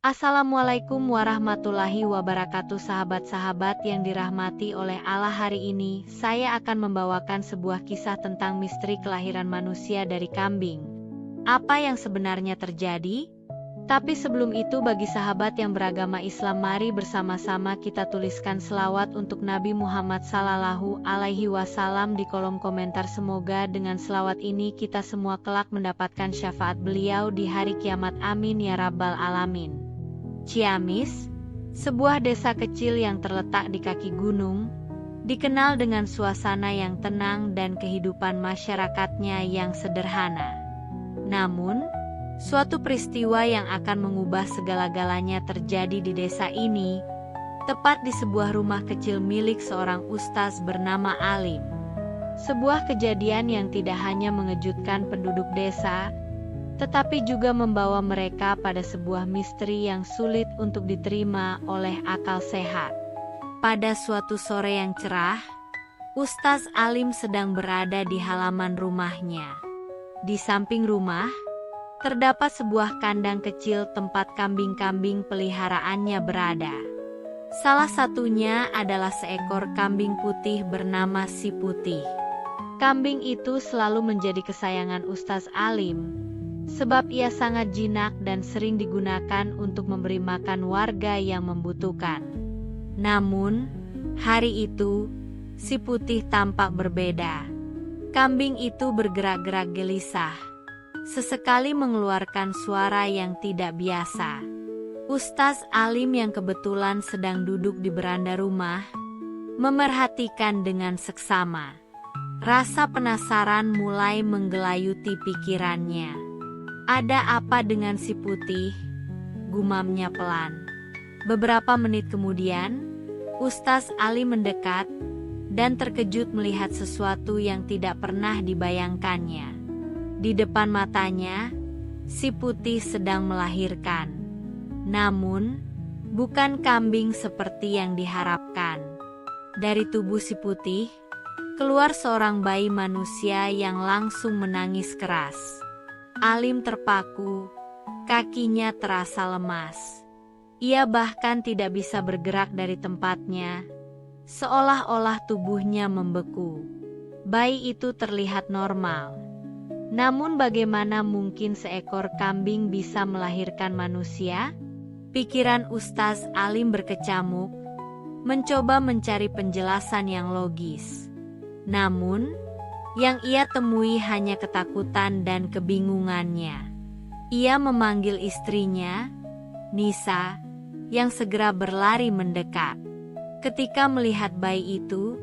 Assalamualaikum warahmatullahi wabarakatuh, sahabat-sahabat yang dirahmati oleh Allah. Hari ini saya akan membawakan sebuah kisah tentang misteri kelahiran manusia dari kambing. Apa yang sebenarnya terjadi? Tapi sebelum itu, bagi sahabat yang beragama Islam, mari bersama-sama kita tuliskan selawat untuk Nabi Muhammad Sallallahu Alaihi Wasallam di kolom komentar. Semoga dengan selawat ini kita semua kelak mendapatkan syafaat beliau di hari kiamat. Amin ya rabbal alamin. Ciamis, sebuah desa kecil yang terletak di kaki gunung, dikenal dengan suasana yang tenang dan kehidupan masyarakatnya yang sederhana. Namun, suatu peristiwa yang akan mengubah segala-galanya terjadi di desa ini, tepat di sebuah rumah kecil milik seorang ustaz bernama Alim. Sebuah kejadian yang tidak hanya mengejutkan penduduk desa, tetapi juga membawa mereka pada sebuah misteri yang sulit untuk diterima oleh akal sehat. Pada suatu sore yang cerah, Ustaz Alim sedang berada di halaman rumahnya. Di samping rumah, terdapat sebuah kandang kecil tempat kambing-kambing peliharaannya berada. Salah satunya adalah seekor kambing putih bernama Si Putih. Kambing itu selalu menjadi kesayangan Ustaz Alim, sebab ia sangat jinak dan sering digunakan untuk memberi makan warga yang membutuhkan. Namun, hari itu, Si Putih tampak berbeda. Kambing itu bergerak-gerak gelisah, sesekali mengeluarkan suara yang tidak biasa. Ustaz Alim yang kebetulan sedang duduk di beranda rumah, memerhatikan dengan seksama. Rasa penasaran mulai menggelayuti pikirannya. Ada apa dengan Si Putih? Gumamnya pelan. Beberapa menit kemudian, Ustaz Alim mendekat dan terkejut melihat sesuatu yang tidak pernah dibayangkannya. Di depan matanya, Si Putih sedang melahirkan. Namun, bukan kambing seperti yang diharapkan. Dari tubuh Si Putih, keluar seorang bayi manusia yang langsung menangis keras. Alim terpaku, kakinya terasa lemas. Ia bahkan tidak bisa bergerak dari tempatnya, seolah-olah tubuhnya membeku. Bayi itu terlihat normal. Namun bagaimana mungkin seekor kambing bisa melahirkan manusia? Pikiran Ustaz Alim berkecamuk, mencoba mencari penjelasan yang logis. Namun, yang ia temui hanya ketakutan dan kebingungannya. Ia memanggil istrinya, Nisa, yang segera berlari mendekat. Ketika melihat bayi itu,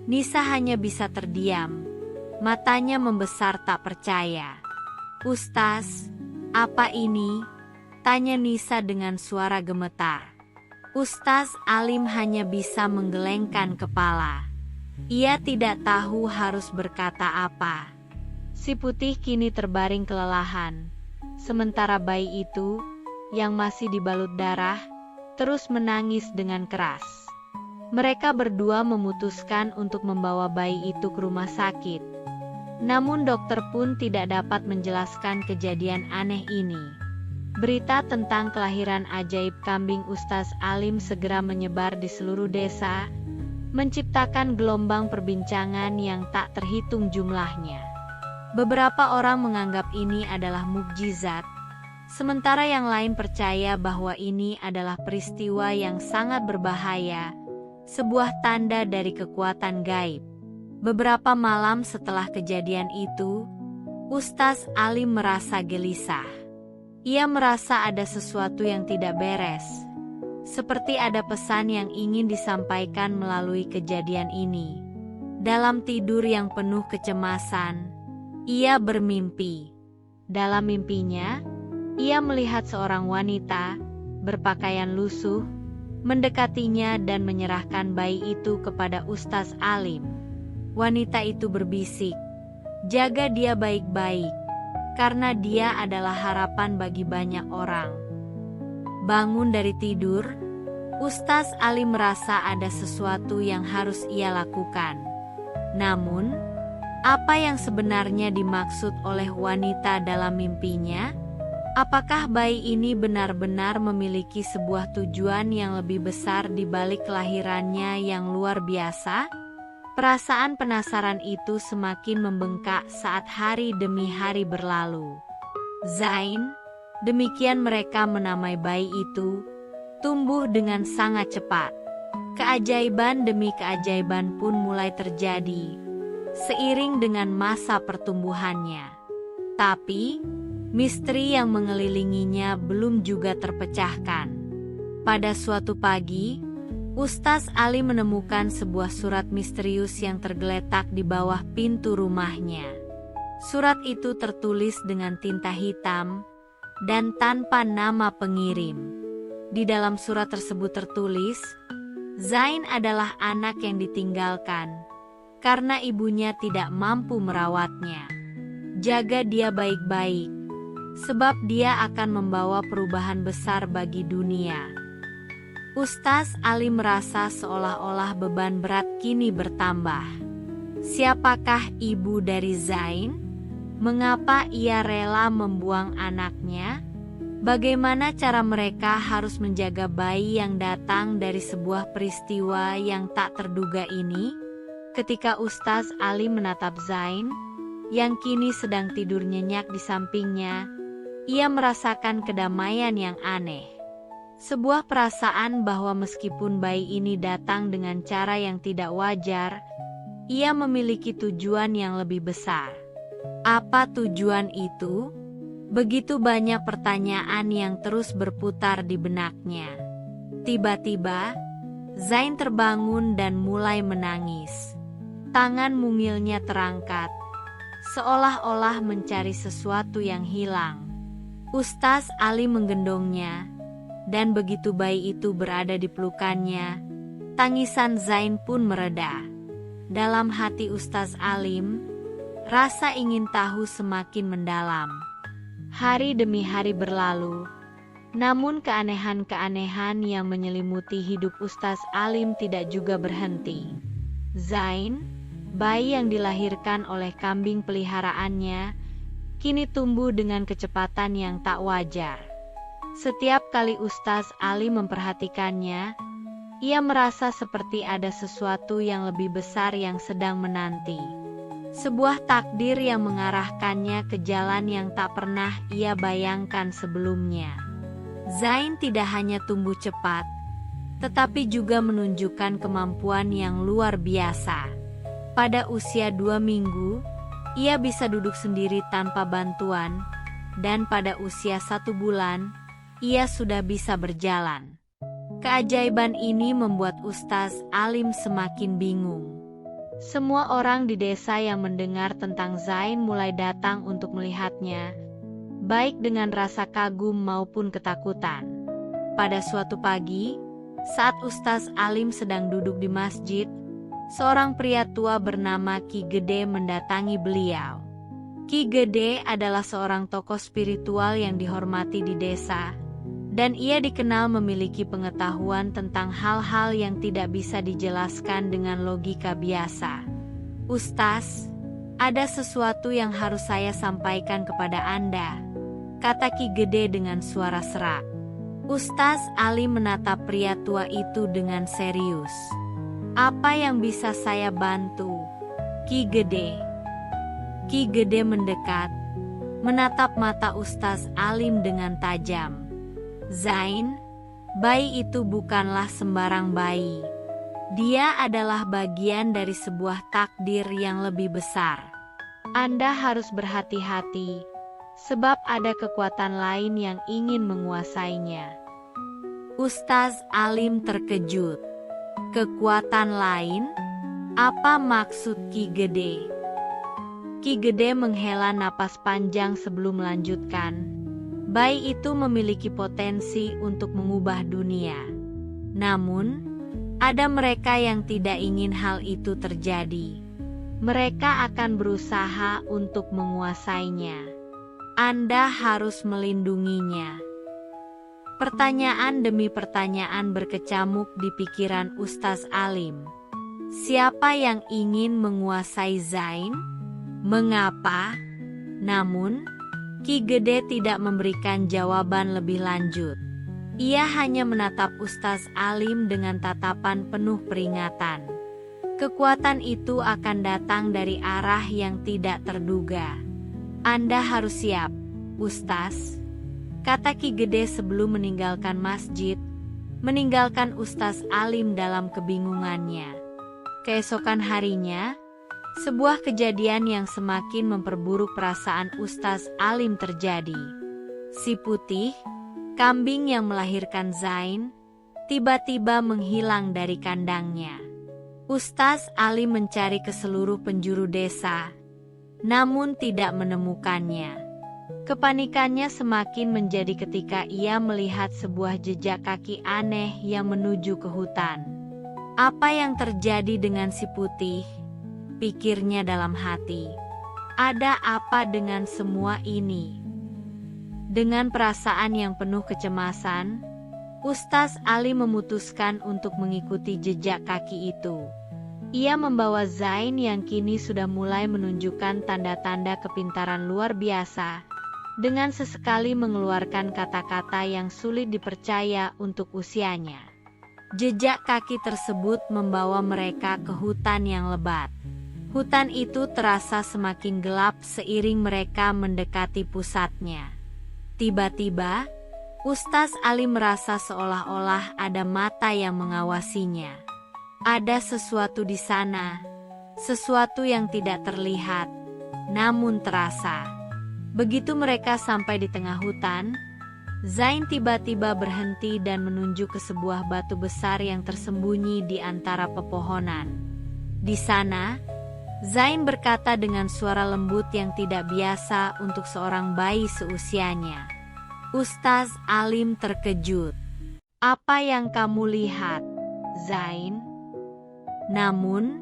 Nisa hanya bisa terdiam. Matanya membesar tak percaya. "Ustaz, apa ini?" tanya Nisa dengan suara gemetar. Ustaz Alim hanya bisa menggelengkan kepala. Ia tidak tahu harus berkata apa. Si Putih kini terbaring kelelahan. Sementara bayi itu, yang masih dibalut darah, terus menangis dengan keras. Mereka berdua memutuskan untuk membawa bayi itu ke rumah sakit. Namun dokter pun tidak dapat menjelaskan kejadian aneh ini. Berita tentang kelahiran ajaib kambing Ustaz Alim segera menyebar di seluruh desa, menciptakan gelombang perbincangan yang tak terhitung jumlahnya. Beberapa orang menganggap ini adalah mukjizat, sementara yang lain percaya bahwa ini adalah peristiwa yang sangat berbahaya, sebuah tanda dari kekuatan gaib. Beberapa malam setelah kejadian itu, Ustaz Alim merasa gelisah. Ia merasa ada sesuatu yang tidak beres, seperti ada pesan yang ingin disampaikan melalui kejadian ini. Dalam tidur yang penuh kecemasan, ia bermimpi. Dalam mimpinya, ia melihat seorang wanita berpakaian lusuh mendekatinya dan menyerahkan bayi itu kepada Ustaz Alim. Wanita itu berbisik, "Jaga dia baik-baik, karena dia adalah harapan bagi banyak orang." Bangun dari tidur, Ustaz Alim merasa ada sesuatu yang harus ia lakukan. Namun, apa yang sebenarnya dimaksud oleh wanita dalam mimpinya? Apakah bayi ini benar-benar memiliki sebuah tujuan yang lebih besar di balik kelahirannya yang luar biasa? Perasaan penasaran itu semakin membengkak saat hari demi hari berlalu. Zain, demikian mereka menamai bayi itu, tumbuh dengan sangat cepat. Keajaiban demi keajaiban pun mulai terjadi, seiring dengan masa pertumbuhannya. Tapi, misteri yang mengelilinginya belum juga terpecahkan. Pada suatu pagi, Ustaz Ali menemukan sebuah surat misterius yang tergeletak di bawah pintu rumahnya. Surat itu tertulis dengan tinta hitam dan tanpa nama pengirim. Di dalam surat tersebut tertulis, Zain adalah anak yang ditinggalkan karena ibunya tidak mampu merawatnya. Jaga dia baik-baik, sebab dia akan membawa perubahan besar bagi dunia. Ustaz Ali merasa seolah-olah beban berat kini bertambah. Siapakah ibu dari Zain? Mengapa ia rela membuang anaknya? Bagaimana cara mereka harus menjaga bayi yang datang dari sebuah peristiwa yang tak terduga ini? Ketika Ustaz Ali menatap Zain, yang kini sedang tidur nyenyak di sampingnya, ia merasakan kedamaian yang aneh. Sebuah perasaan bahwa meskipun bayi ini datang dengan cara yang tidak wajar, ia memiliki tujuan yang lebih besar. Apa tujuan itu? Begitu banyak pertanyaan yang terus berputar di benaknya. Tiba-tiba, Zain terbangun dan mulai menangis. Tangan mungilnya terangkat, seolah-olah mencari sesuatu yang hilang. Ustaz Ali menggendongnya, dan begitu bayi itu berada di pelukannya, tangisan Zain pun mereda. Dalam hati Ustaz Alim, rasa ingin tahu semakin mendalam. Hari demi hari berlalu, namun keanehan-keanehan yang menyelimuti hidup Ustaz Alim tidak juga berhenti. Zain, bayi yang dilahirkan oleh kambing peliharaannya, kini tumbuh dengan kecepatan yang tak wajar. Setiap kali Ustaz Ali memperhatikannya, ia merasa seperti ada sesuatu yang lebih besar yang sedang menanti. Sebuah takdir yang mengarahkannya ke jalan yang tak pernah ia bayangkan sebelumnya. Zain tidak hanya tumbuh cepat, tetapi juga menunjukkan kemampuan yang luar biasa. Pada usia 2 minggu, ia bisa duduk sendiri tanpa bantuan, dan pada usia 1 bulan, ia sudah bisa berjalan. Keajaiban ini membuat Ustaz Alim semakin bingung. Semua orang di desa yang mendengar tentang Zain mulai datang untuk melihatnya, baik dengan rasa kagum maupun ketakutan. Pada suatu pagi, saat Ustaz Alim sedang duduk di masjid, seorang pria tua bernama Ki Gede mendatangi beliau. Ki Gede adalah seorang tokoh spiritual yang dihormati di desa, dan ia dikenal memiliki pengetahuan tentang hal-hal yang tidak bisa dijelaskan dengan logika biasa. Ustaz, ada sesuatu yang harus saya sampaikan kepada Anda, kata Ki Gede dengan suara serak. Ustaz Ali menatap pria tua itu dengan serius. Apa yang bisa saya bantu, Ki Gede? Ki Gede mendekat, menatap mata Ustaz Alim dengan tajam. Zain, bayi itu bukanlah sembarang bayi. Dia adalah bagian dari sebuah takdir yang lebih besar. Anda harus berhati-hati, sebab ada kekuatan lain yang ingin menguasainya. Ustaz Alim terkejut. Kekuatan lain? Apa maksud Ki Gede? Ki Gede menghela napas panjang sebelum melanjutkan. Bayi itu memiliki potensi untuk mengubah dunia. Namun, ada mereka yang tidak ingin hal itu terjadi. Mereka akan berusaha untuk menguasainya. Anda harus melindunginya. Pertanyaan demi pertanyaan berkecamuk di pikiran Ustaz Alim. Siapa yang ingin menguasai Zain? Mengapa? Namun, Ki Gede tidak memberikan jawaban lebih lanjut. Ia hanya menatap Ustaz Alim dengan tatapan penuh peringatan. Kekuatan itu akan datang dari arah yang tidak terduga. Anda harus siap, Ustaz, kata Ki Gede sebelum meninggalkan masjid, meninggalkan Ustaz Alim dalam kebingungannya. Keesokan harinya, sebuah kejadian yang semakin memperburuk perasaan Ustaz Alim terjadi. Si putih, kambing yang melahirkan Zain, tiba-tiba menghilang dari kandangnya. Ustaz Alim mencari ke seluruh penjuru desa, namun tidak menemukannya. Kepanikannya semakin menjadi ketika ia melihat sebuah jejak kaki aneh yang menuju ke hutan. Apa yang terjadi dengan si putih? Pikirnya dalam hati. Ada apa dengan semua ini? Dengan perasaan yang penuh kecemasan, Ustaz Ali memutuskan untuk mengikuti jejak kaki itu. Ia membawa Zain yang kini sudah mulai menunjukkan tanda-tanda kepintaran luar biasa, dengan sesekali mengeluarkan kata-kata yang sulit dipercaya untuk usianya. Jejak kaki tersebut membawa mereka ke hutan yang lebat. Hutan itu terasa semakin gelap seiring mereka mendekati pusatnya. Tiba-tiba, Ustaz Ali merasa seolah-olah ada mata yang mengawasinya. Ada sesuatu di sana, sesuatu yang tidak terlihat, namun terasa. Begitu mereka sampai di tengah hutan, Zain tiba-tiba berhenti dan menunjuk ke sebuah batu besar yang tersembunyi di antara pepohonan. Di sana, Zain berkata dengan suara lembut yang tidak biasa untuk seorang bayi seusianya. Ustaz Alim terkejut. Apa yang kamu lihat, Zain? Namun,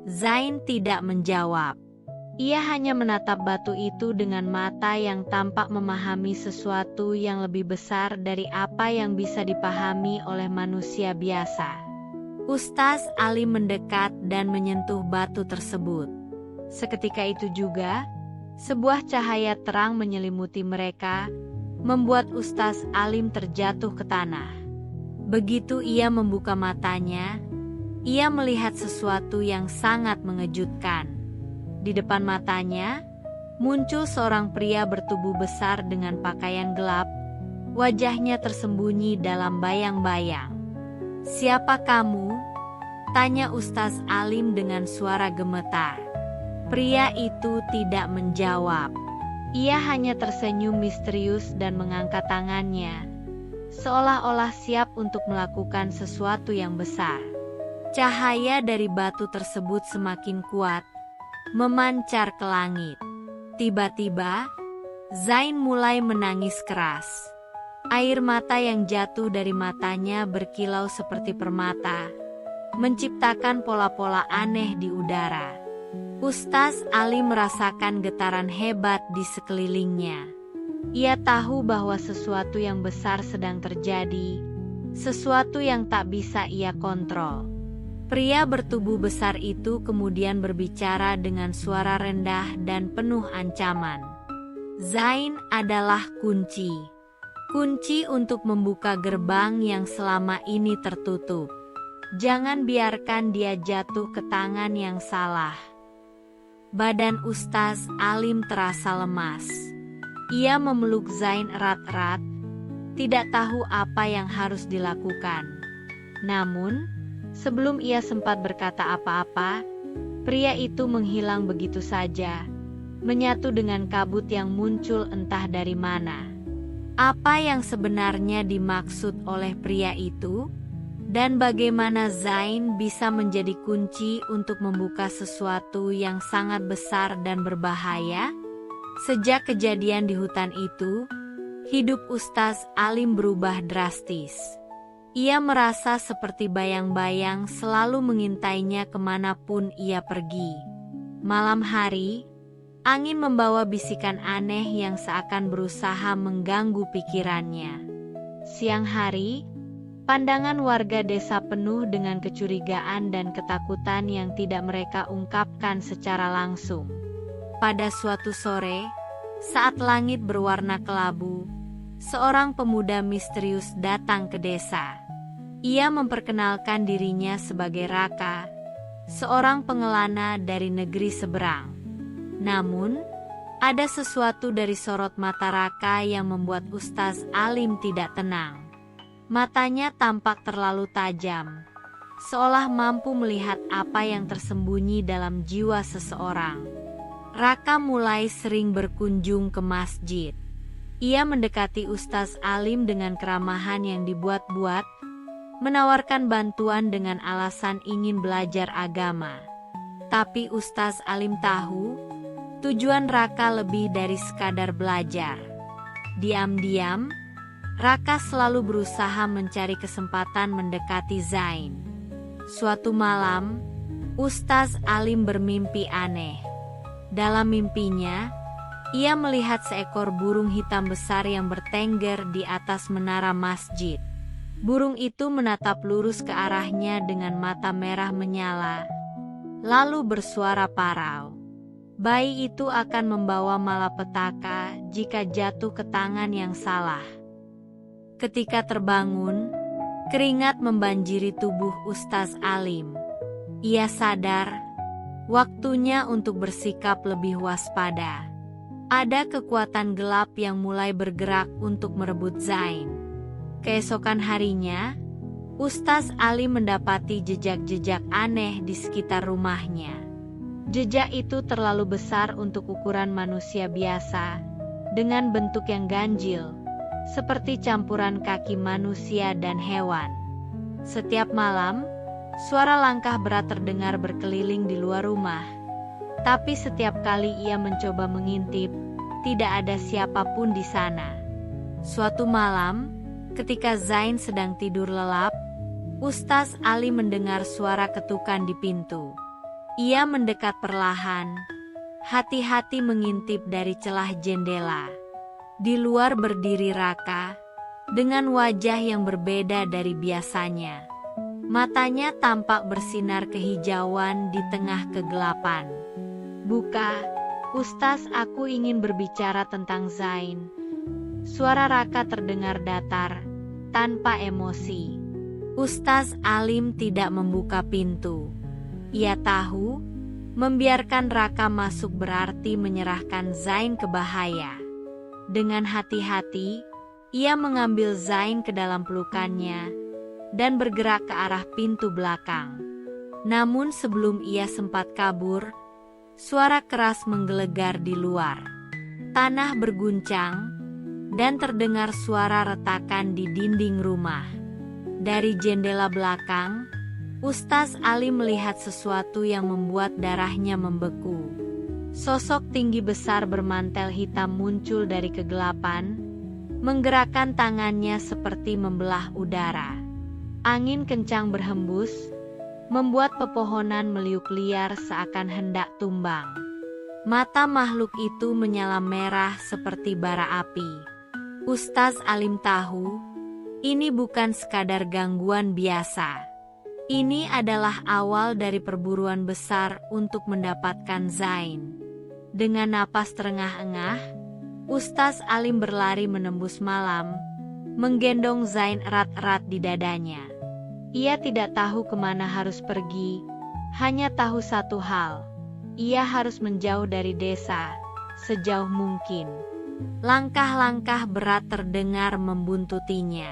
Zain tidak menjawab. Ia hanya menatap batu itu dengan mata yang tampak memahami sesuatu yang lebih besar dari apa yang bisa dipahami oleh manusia biasa. Ustaz Ali mendekat dan menyentuh batu tersebut. Seketika itu juga, sebuah cahaya terang menyelimuti mereka, membuat Ustaz Alim terjatuh ke tanah. Begitu ia membuka matanya, ia melihat sesuatu yang sangat mengejutkan. Di depan matanya, muncul seorang pria bertubuh besar dengan pakaian gelap, wajahnya tersembunyi dalam bayang-bayang. "Siapa kamu?" tanya Ustaz Alim dengan suara gemetar. Pria itu tidak menjawab. Ia hanya tersenyum misterius dan mengangkat tangannya, seolah-olah siap untuk melakukan sesuatu yang besar. Cahaya dari batu tersebut semakin kuat, memancar ke langit. Tiba-tiba, Zain mulai menangis keras. Air mata yang jatuh dari matanya berkilau seperti permata, menciptakan pola-pola aneh di udara. Ustaz Ali merasakan getaran hebat di sekelilingnya. Ia tahu bahwa sesuatu yang besar sedang terjadi, sesuatu yang tak bisa ia kontrol. Pria bertubuh besar itu kemudian berbicara dengan suara rendah dan penuh ancaman. Zain adalah kunci. Kunci untuk membuka gerbang yang selama ini tertutup. Jangan biarkan dia jatuh ke tangan yang salah. Badan Ustaz Alim terasa lemas. Ia memeluk Zain erat-erat, tidak tahu apa yang harus dilakukan. Namun, sebelum ia sempat berkata apa-apa, pria itu menghilang begitu saja, menyatu dengan kabut yang muncul entah dari mana. Apa yang sebenarnya dimaksud oleh pria itu? Dan bagaimana Zain bisa menjadi kunci untuk membuka sesuatu yang sangat besar dan berbahaya? Sejak kejadian di hutan itu, hidup Ustaz Alim berubah drastis. Ia merasa seperti bayang-bayang selalu mengintainya kemanapun ia pergi. Malam hari, angin membawa bisikan aneh yang seakan berusaha mengganggu pikirannya. Siang hari, pandangan warga desa penuh dengan kecurigaan dan ketakutan yang tidak mereka ungkapkan secara langsung. Pada suatu sore, Saat langit berwarna kelabu, seorang pemuda misterius datang ke desa. Ia memperkenalkan dirinya sebagai Raka, seorang pengelana dari negeri seberang. Namun, ada sesuatu dari sorot mata Raka yang membuat Ustaz Alim tidak tenang. Matanya tampak terlalu tajam, seolah mampu melihat apa yang tersembunyi dalam jiwa seseorang. Raka mulai sering berkunjung ke masjid. Ia mendekati Ustaz Alim dengan keramahan yang dibuat-buat, menawarkan bantuan dengan alasan ingin belajar agama. Tapi Ustaz Alim tahu, tujuan Raka lebih dari sekadar belajar. Diam-diam, Raka selalu berusaha mencari kesempatan mendekati Zain. Suatu malam, Ustaz Alim bermimpi aneh. Dalam mimpinya, ia melihat seekor burung hitam besar yang bertengger di atas menara masjid. Burung itu menatap lurus ke arahnya dengan mata merah menyala, lalu bersuara parau. Bayi itu akan membawa malapetaka jika jatuh ke tangan yang salah. Ketika terbangun, keringat membanjiri tubuh Ustaz Alim. Ia sadar, waktunya untuk bersikap lebih waspada. Ada kekuatan gelap yang mulai bergerak untuk merebut Zain. Keesokan harinya, Ustaz Alim mendapati jejak-jejak aneh di sekitar rumahnya. Jejak itu terlalu besar untuk ukuran manusia biasa, dengan bentuk yang ganjil, seperti campuran kaki manusia dan hewan. Setiap malam, suara langkah berat terdengar berkeliling di luar rumah. Tapi setiap kali ia mencoba mengintip, tidak ada siapapun di sana. Suatu malam, ketika Zain sedang tidur lelap, Ustaz Ali mendengar suara ketukan di pintu. Ia mendekat perlahan, hati-hati mengintip dari celah jendela. Di luar berdiri Raka, dengan wajah yang berbeda dari biasanya. Matanya tampak bersinar kehijauan di tengah kegelapan. "Buka, Ustaz, aku ingin berbicara tentang Zain." Suara Raka terdengar datar, tanpa emosi. Ustaz Alim tidak membuka pintu. Ia tahu, membiarkan Raka masuk berarti menyerahkan Zain ke bahaya. Dengan hati-hati, ia mengambil Zain ke dalam pelukannya dan bergerak ke arah pintu belakang. Namun sebelum ia sempat kabur, suara keras menggelegar di luar. Tanah berguncang, dan terdengar suara retakan di dinding rumah. Dari jendela belakang, Ustaz Ali melihat sesuatu yang membuat darahnya membeku. Sosok tinggi besar bermantel hitam muncul dari kegelapan, menggerakkan tangannya seperti membelah udara. Angin kencang berhembus, membuat pepohonan meliuk liar seakan hendak tumbang. Mata makhluk itu menyala merah seperti bara api. Ustaz Alim tahu, ini bukan sekadar gangguan biasa. Ini adalah awal dari perburuan besar untuk mendapatkan Zain. Dengan napas terengah-engah, Ustaz Alim berlari menembus malam, menggendong Zain erat-erat di dadanya. Ia tidak tahu kemana harus pergi, hanya tahu satu hal. Ia harus menjauh dari desa, sejauh mungkin. Langkah-langkah berat terdengar membuntutinya.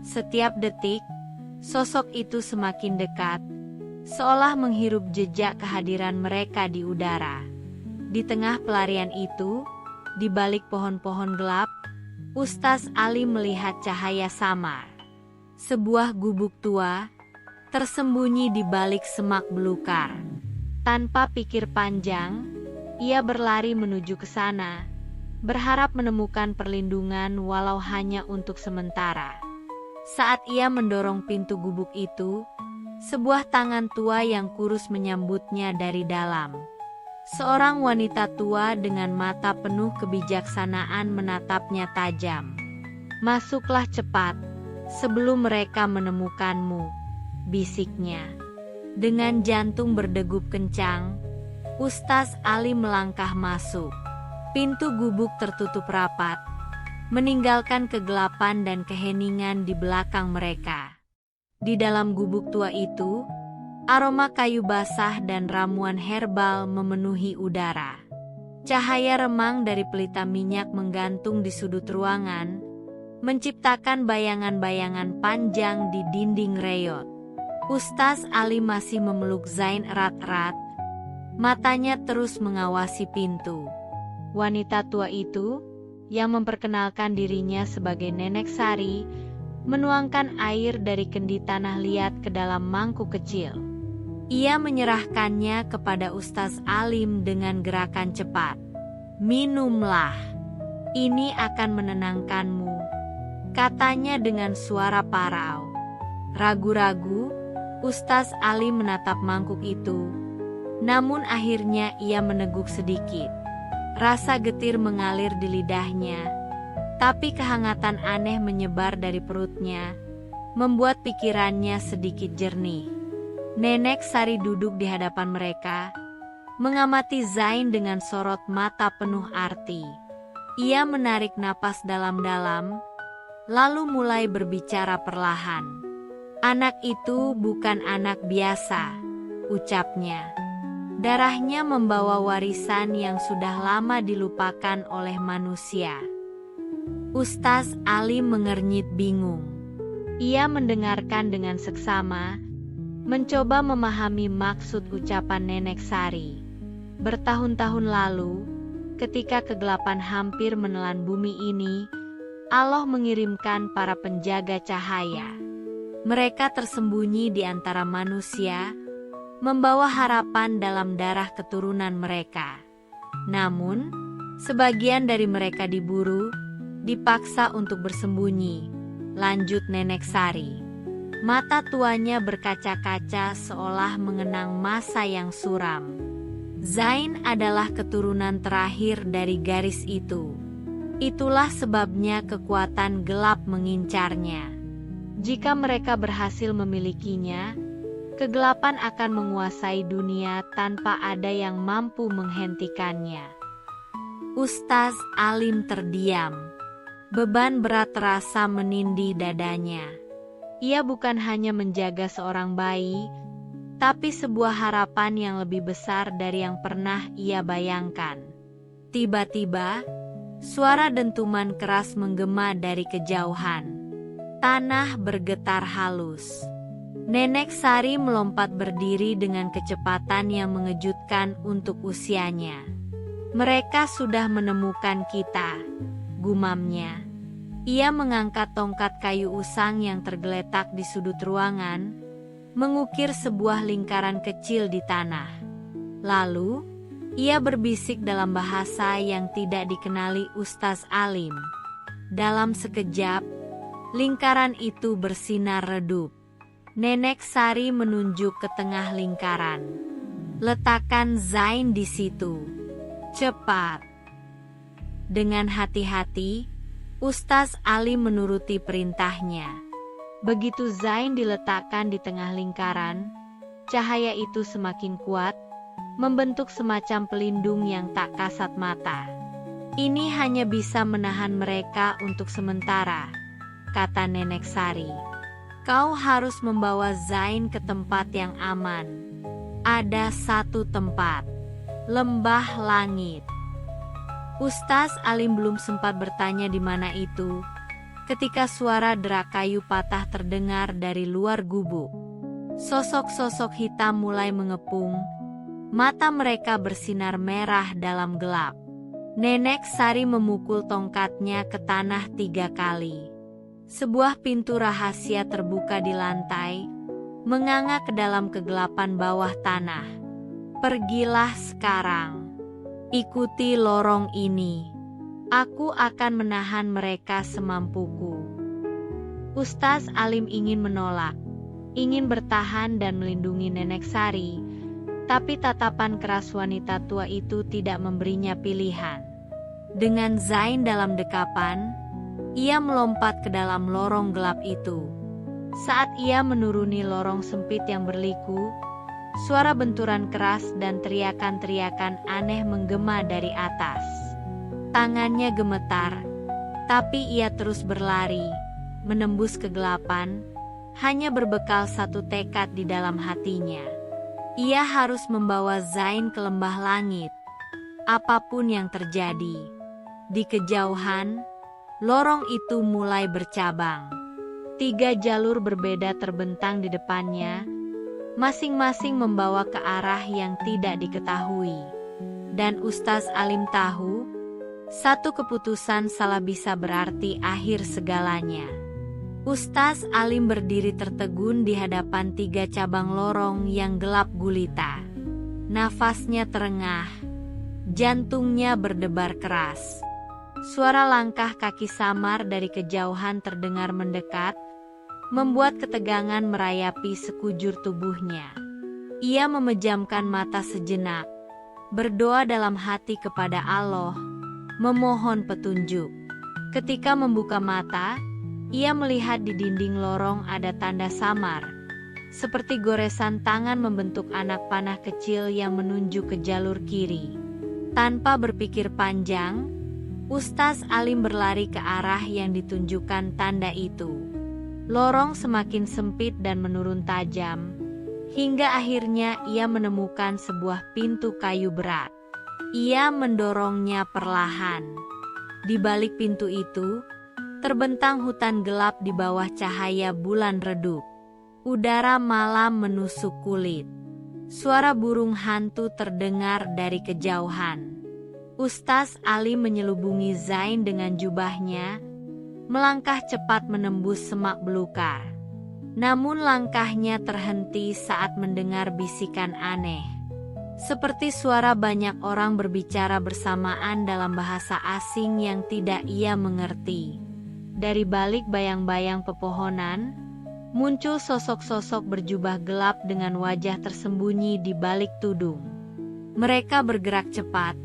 Setiap detik, sosok itu semakin dekat, seolah menghirup jejak kehadiran mereka di udara. Di tengah pelarian itu, di balik pohon-pohon gelap, Ustaz Ali melihat cahaya samar. Sebuah gubuk tua, tersembunyi di balik semak belukar. Tanpa pikir panjang, ia berlari menuju ke sana, berharap menemukan perlindungan walau hanya untuk sementara. Saat ia mendorong pintu gubuk itu, sebuah tangan tua yang kurus menyambutnya dari dalam. Seorang wanita tua dengan mata penuh kebijaksanaan menatapnya tajam. "Masuklah cepat, sebelum mereka menemukanmu," bisiknya. Dengan jantung berdegup kencang, Ustaz Ali melangkah masuk. Pintu gubuk tertutup rapat, meninggalkan kegelapan dan keheningan di belakang mereka. Di dalam gubuk tua itu, aroma kayu basah dan ramuan herbal memenuhi udara. Cahaya remang dari pelita minyak menggantung di sudut ruangan, menciptakan bayangan-bayangan panjang di dinding reot. Ustaz Ali masih memeluk Zain erat-erat, matanya terus mengawasi pintu. Wanita tua itu, yang memperkenalkan dirinya sebagai Nenek Sari, menuangkan air dari kendi tanah liat ke dalam mangkuk kecil. Ia menyerahkannya kepada Ustaz Alim dengan gerakan cepat. "Minumlah, ini akan menenangkanmu," katanya dengan suara parau. Ragu-ragu, Ustaz Alim menatap mangkuk itu, namun akhirnya ia meneguk sedikit. Rasa getir mengalir di lidahnya, tapi kehangatan aneh menyebar dari perutnya, membuat pikirannya sedikit jernih. Nenek Sari duduk di hadapan mereka, mengamati Zain dengan sorot mata penuh arti. Ia menarik napas dalam-dalam, lalu mulai berbicara perlahan. "Anak itu bukan anak biasa," ucapnya. "Darahnya membawa warisan yang sudah lama dilupakan oleh manusia." Ustaz Ali mengernyit bingung. Ia mendengarkan dengan seksama, mencoba memahami maksud ucapan Nenek Sari. Bertahun-tahun lalu, ketika kegelapan hampir menelan bumi ini, Allah mengirimkan para penjaga cahaya. Mereka tersembunyi di antara manusia, membawa harapan dalam darah keturunan mereka. Namun, sebagian dari mereka diburu, dipaksa untuk bersembunyi, lanjut Nenek Sari. Mata tuanya berkaca-kaca seolah mengenang masa yang suram. Zain adalah keturunan terakhir dari garis itu. Itulah sebabnya kekuatan gelap mengincarnya. Jika mereka berhasil memilikinya, kegelapan akan menguasai dunia tanpa ada yang mampu menghentikannya. Ustaz Alim terdiam. Beban berat terasa menindih dadanya. Ia bukan hanya menjaga seorang bayi, tapi sebuah harapan yang lebih besar dari yang pernah ia bayangkan. Tiba-tiba, suara dentuman keras menggema dari kejauhan. Tanah bergetar halus. Nenek Sari melompat berdiri dengan kecepatan yang mengejutkan untuk usianya. "Mereka sudah menemukan kita," gumamnya. Ia mengangkat tongkat kayu usang yang tergeletak di sudut ruangan, mengukir sebuah lingkaran kecil di tanah. Lalu, ia berbisik dalam bahasa yang tidak dikenali Ustaz Alim. Dalam sekejap, lingkaran itu bersinar redup. Nenek Sari menunjuk ke tengah lingkaran. "Letakkan Zain di situ. Cepat." Dengan hati-hati, Ustaz Ali menuruti perintahnya. Begitu Zain diletakkan di tengah lingkaran, cahaya itu semakin kuat, membentuk semacam pelindung yang tak kasat mata. "Ini hanya bisa menahan mereka untuk sementara," kata Nenek Sari. "Kau harus membawa Zain ke tempat yang aman. Ada satu tempat, lembah langit." Ustaz Alim belum sempat bertanya di mana itu, ketika suara derak kayu patah terdengar dari luar gubuk. Sosok-sosok hitam mulai mengepung, mata mereka bersinar merah dalam gelap. Nenek Sari memukul tongkatnya ke tanah 3 kali. Sebuah pintu rahasia terbuka di lantai, menganga ke dalam kegelapan bawah tanah. "Pergilah sekarang. Ikuti lorong ini. Aku akan menahan mereka semampuku." Ustaz Alim ingin menolak, ingin bertahan dan melindungi Nenek Sari, tapi tatapan keras wanita tua itu tidak memberinya pilihan. Dengan Zain dalam dekapan, ia melompat ke dalam lorong gelap itu. Saat ia menuruni lorong sempit yang berliku, suara benturan keras dan teriakan-teriakan aneh menggema dari atas. Tangannya gemetar, tapi ia terus berlari, menembus kegelapan, hanya berbekal satu tekad di dalam hatinya. Ia harus membawa Zain ke lembah langit, apapun yang terjadi. Di kejauhan, lorong itu mulai bercabang. 3 jalur berbeda terbentang di depannya, masing-masing membawa ke arah yang tidak diketahui. Dan Ustaz Alim tahu, satu keputusan salah bisa berarti akhir segalanya. Ustaz Alim berdiri tertegun di hadapan 3 cabang lorong yang gelap gulita. Nafasnya terengah, jantungnya berdebar keras. Suara langkah kaki samar dari kejauhan terdengar mendekat, membuat ketegangan merayapi sekujur tubuhnya. Ia memejamkan mata sejenak, berdoa dalam hati kepada Allah, memohon petunjuk. Ketika membuka mata, ia melihat di dinding lorong ada tanda samar, seperti goresan tangan membentuk anak panah kecil yang menunjuk ke jalur kiri. Tanpa berpikir panjang, Ustaz Alim berlari ke arah yang ditunjukkan tanda itu. Lorong semakin sempit dan menurun tajam, hingga akhirnya ia menemukan sebuah pintu kayu berat. Ia mendorongnya perlahan. Di balik pintu itu, terbentang hutan gelap di bawah cahaya bulan redup. Udara malam menusuk kulit. Suara burung hantu terdengar dari kejauhan. Ustaz Ali menyelubungi Zain dengan jubahnya, melangkah cepat menembus semak belukar. Namun langkahnya terhenti saat mendengar bisikan aneh. Seperti suara banyak orang berbicara bersamaan dalam bahasa asing yang tidak ia mengerti. Dari balik bayang-bayang pepohonan, muncul sosok-sosok berjubah gelap dengan wajah tersembunyi di balik tudung. Mereka bergerak cepat,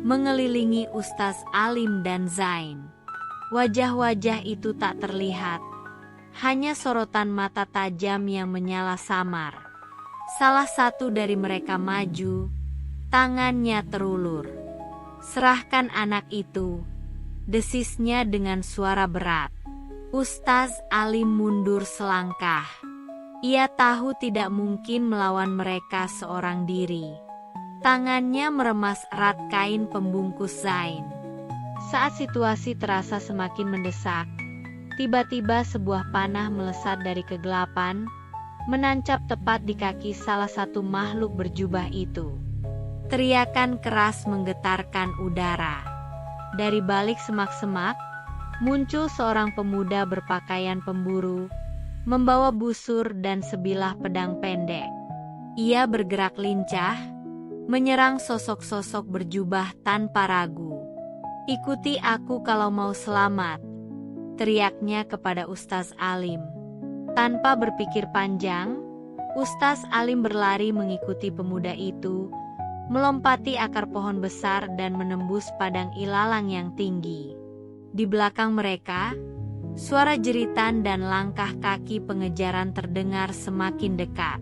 mengelilingi Ustaz Alim dan Zain. Wajah-wajah itu tak terlihat, hanya sorotan mata tajam yang menyala samar. Salah satu dari mereka maju, tangannya terulur. "Serahkan anak itu," desisnya dengan suara berat. Ustaz Alim mundur selangkah. Ia tahu tidak mungkin melawan mereka seorang diri. Tangannya meremas erat kain pembungkus Zain. Saat situasi terasa semakin mendesak, tiba-tiba sebuah panah melesat dari kegelapan, menancap tepat di kaki salah satu makhluk berjubah itu. Teriakan keras menggetarkan udara. Dari balik semak-semak, muncul seorang pemuda berpakaian pemburu, membawa busur dan sebilah pedang pendek. Ia bergerak lincah, menyerang sosok-sosok berjubah tanpa ragu. "Ikuti aku kalau mau selamat," teriaknya kepada Ustaz Alim. Tanpa berpikir panjang, Ustaz Alim berlari mengikuti pemuda itu, melompati akar pohon besar dan menembus padang ilalang yang tinggi. Di belakang mereka, suara jeritan dan langkah kaki pengejaran terdengar semakin dekat.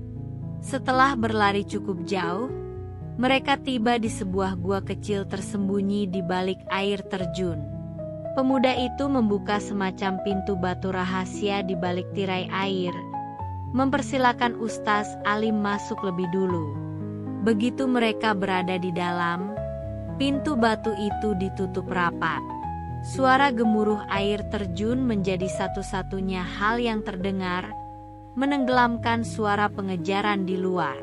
Setelah berlari cukup jauh, mereka tiba di sebuah gua kecil tersembunyi di balik air terjun. Pemuda itu membuka semacam pintu batu rahasia di balik tirai air, mempersilakan Ustaz Alim masuk lebih dulu. Begitu mereka berada di dalam, pintu batu itu ditutup rapat. Suara gemuruh air terjun menjadi satu-satunya hal yang terdengar, menenggelamkan suara pengejaran di luar.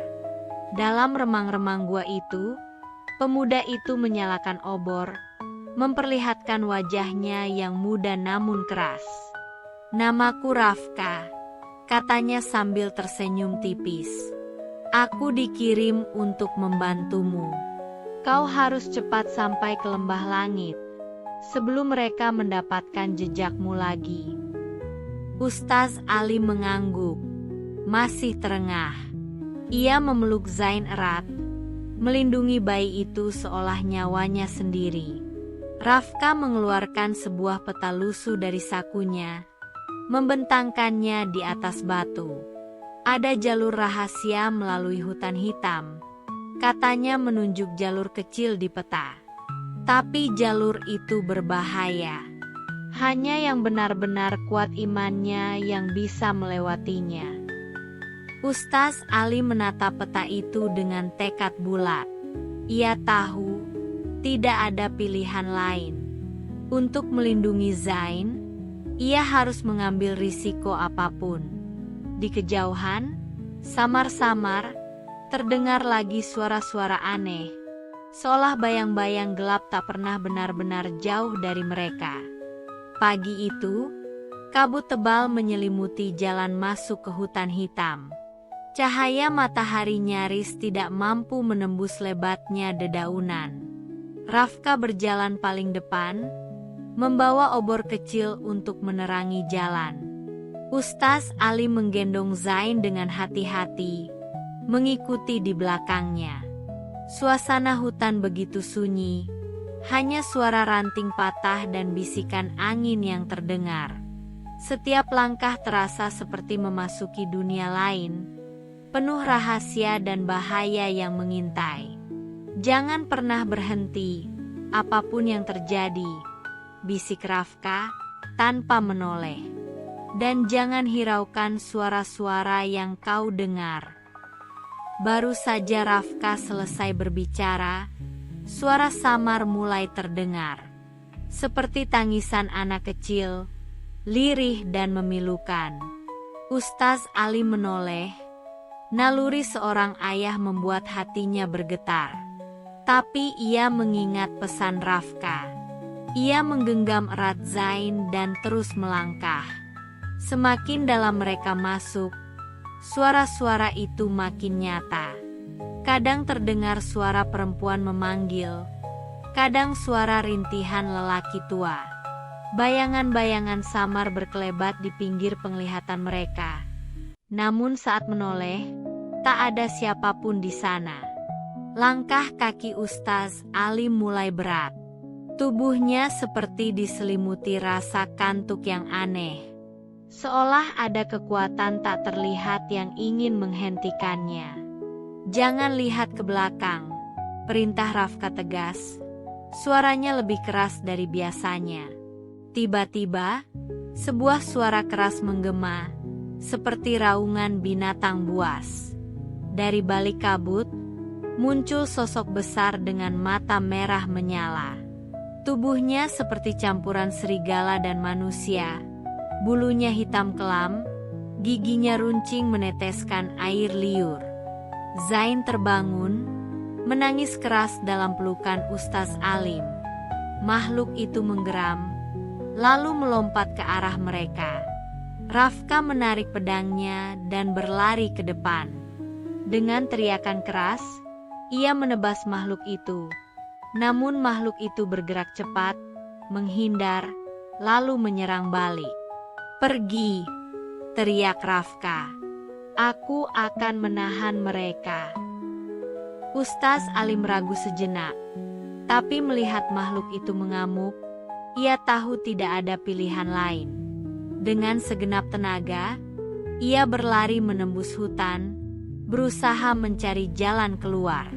Dalam remang-remang gua itu, pemuda itu menyalakan obor, memperlihatkan wajahnya yang muda namun keras. "Namaku Rafka," katanya sambil tersenyum tipis. "Aku dikirim untuk membantumu. Kau harus cepat sampai ke lembah langit, sebelum mereka mendapatkan jejakmu lagi." Ustaz Ali mengangguk, masih terengah. Ia memeluk Zain erat, melindungi bayi itu seolah nyawanya sendiri. Rafka mengeluarkan sebuah peta lusuh dari sakunya, membentangkannya di atas batu. "Ada jalur rahasia melalui hutan hitam," katanya menunjuk jalur kecil di peta. Tapi jalur itu berbahaya. Hanya yang benar-benar kuat imannya yang bisa melewatinya. Ustaz Ali menatap peta itu dengan tekad bulat. Ia tahu tidak ada pilihan lain. Untuk melindungi Zain, ia harus mengambil risiko apapun. Di kejauhan, samar-samar, terdengar lagi suara-suara aneh. Seolah bayang-bayang gelap tak pernah benar-benar jauh dari mereka. Pagi itu, kabut tebal menyelimuti jalan masuk ke hutan hitam. Cahaya matahari nyaris tidak mampu menembus lebatnya dedaunan. Rafka berjalan paling depan, membawa obor kecil untuk menerangi jalan. Ustaz Ali menggendong Zain dengan hati-hati, mengikuti di belakangnya. Suasana hutan begitu sunyi. Hanya suara ranting patah dan bisikan angin yang terdengar. Setiap langkah terasa seperti memasuki dunia lain, penuh rahasia dan bahaya yang mengintai. Jangan pernah berhenti, apapun yang terjadi, bisik Rafka tanpa menoleh. Dan jangan hiraukan suara-suara yang kau dengar. Baru saja Rafka selesai berbicara, suara samar mulai terdengar, seperti tangisan anak kecil, lirih dan memilukan. Ustaz Ali menoleh. Naluri seorang ayah membuat hatinya bergetar. Tapi ia mengingat pesan Rafka. Ia menggenggam erat Zain dan terus melangkah. Semakin dalam mereka masuk, suara-suara itu makin nyata. Kadang terdengar suara perempuan memanggil, kadang suara rintihan lelaki tua. Bayangan-bayangan samar berkelebat di pinggir penglihatan mereka. Namun saat menoleh, tak ada siapapun di sana. Langkah kaki Ustaz Ali mulai berat. Tubuhnya seperti diselimuti rasa kantuk yang aneh. Seolah ada kekuatan tak terlihat yang ingin menghentikannya. Jangan lihat ke belakang, perintah Rafka tegas. Suaranya lebih keras dari biasanya. Tiba-tiba, sebuah suara keras menggema, seperti raungan binatang buas. Dari balik kabut, muncul sosok besar dengan mata merah menyala. Tubuhnya seperti campuran serigala dan manusia. Bulunya hitam kelam, giginya runcing meneteskan air liur. Zain terbangun, menangis keras dalam pelukan Ustaz Alim. Makhluk itu menggeram, lalu melompat ke arah mereka. Rafka menarik pedangnya dan berlari ke depan. Dengan teriakan keras, ia menebas makhluk itu. Namun makhluk itu bergerak cepat, menghindar, lalu menyerang balik. "Pergi!" teriak Rafka. "Aku akan menahan mereka." Ustaz Ali meragu sejenak, tapi melihat makhluk itu mengamuk, ia tahu tidak ada pilihan lain. Dengan segenap tenaga, ia berlari menembus hutan, berusaha mencari jalan keluar.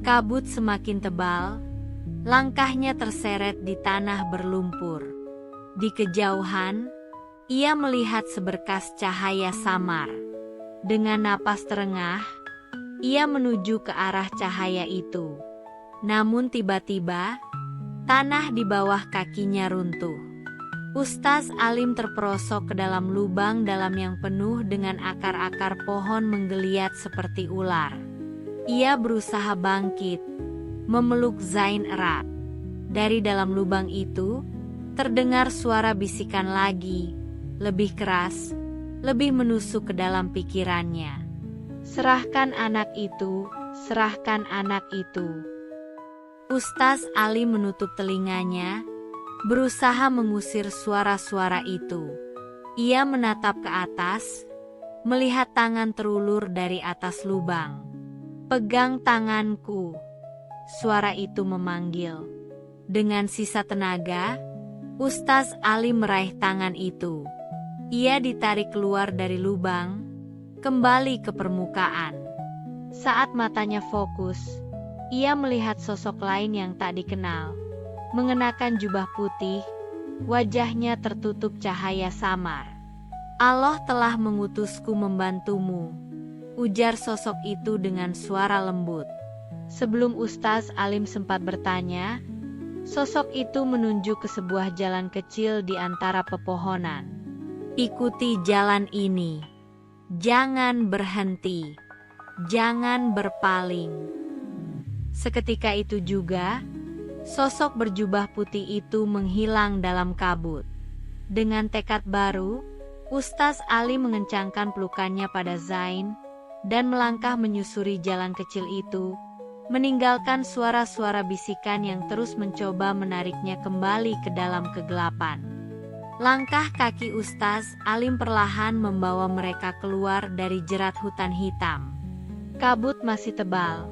Kabut semakin tebal, langkahnya terseret di tanah berlumpur. Di kejauhan, ia melihat seberkas cahaya samar. Dengan napas terengah, ia menuju ke arah cahaya itu. Namun tiba-tiba, tanah di bawah kakinya runtuh. Ustaz Alim terperosok ke dalam lubang dalam yang penuh dengan akar-akar pohon menggeliat seperti ular. Ia berusaha bangkit, memeluk Zain erat. Dari dalam lubang itu, terdengar suara bisikan lagi, lebih keras, lebih menusuk ke dalam pikirannya. "Serahkan anak itu, serahkan anak itu." Ustaz Ali menutup telinganya, berusaha mengusir suara-suara itu. Ia menatap ke atas, melihat tangan terulur dari atas lubang. "Pegang tanganku," suara itu memanggil. Dengan sisa tenaga, Ustaz Ali meraih tangan itu. Ia ditarik keluar dari lubang, kembali ke permukaan. Saat matanya fokus, ia melihat sosok lain yang tak dikenal. mengenakan jubah putih, wajahnya tertutup cahaya samar. Allah telah mengutusku membantumu, ujar sosok itu dengan suara lembut. Sebelum Ustaz Alim sempat bertanya, sosok itu menunjuk ke sebuah jalan kecil di antara pepohonan. Ikuti jalan ini, jangan berhenti, jangan berpaling. Seketika itu juga, sosok berjubah putih itu menghilang dalam kabut. Dengan tekad baru, Ustaz Ali mengencangkan pelukannya pada Zain dan melangkah menyusuri jalan kecil itu, meninggalkan suara-suara bisikan yang terus mencoba menariknya kembali ke dalam kegelapan. Langkah kaki Ustaz Alim perlahan membawa mereka keluar dari jerat hutan hitam. Kabut masih tebal,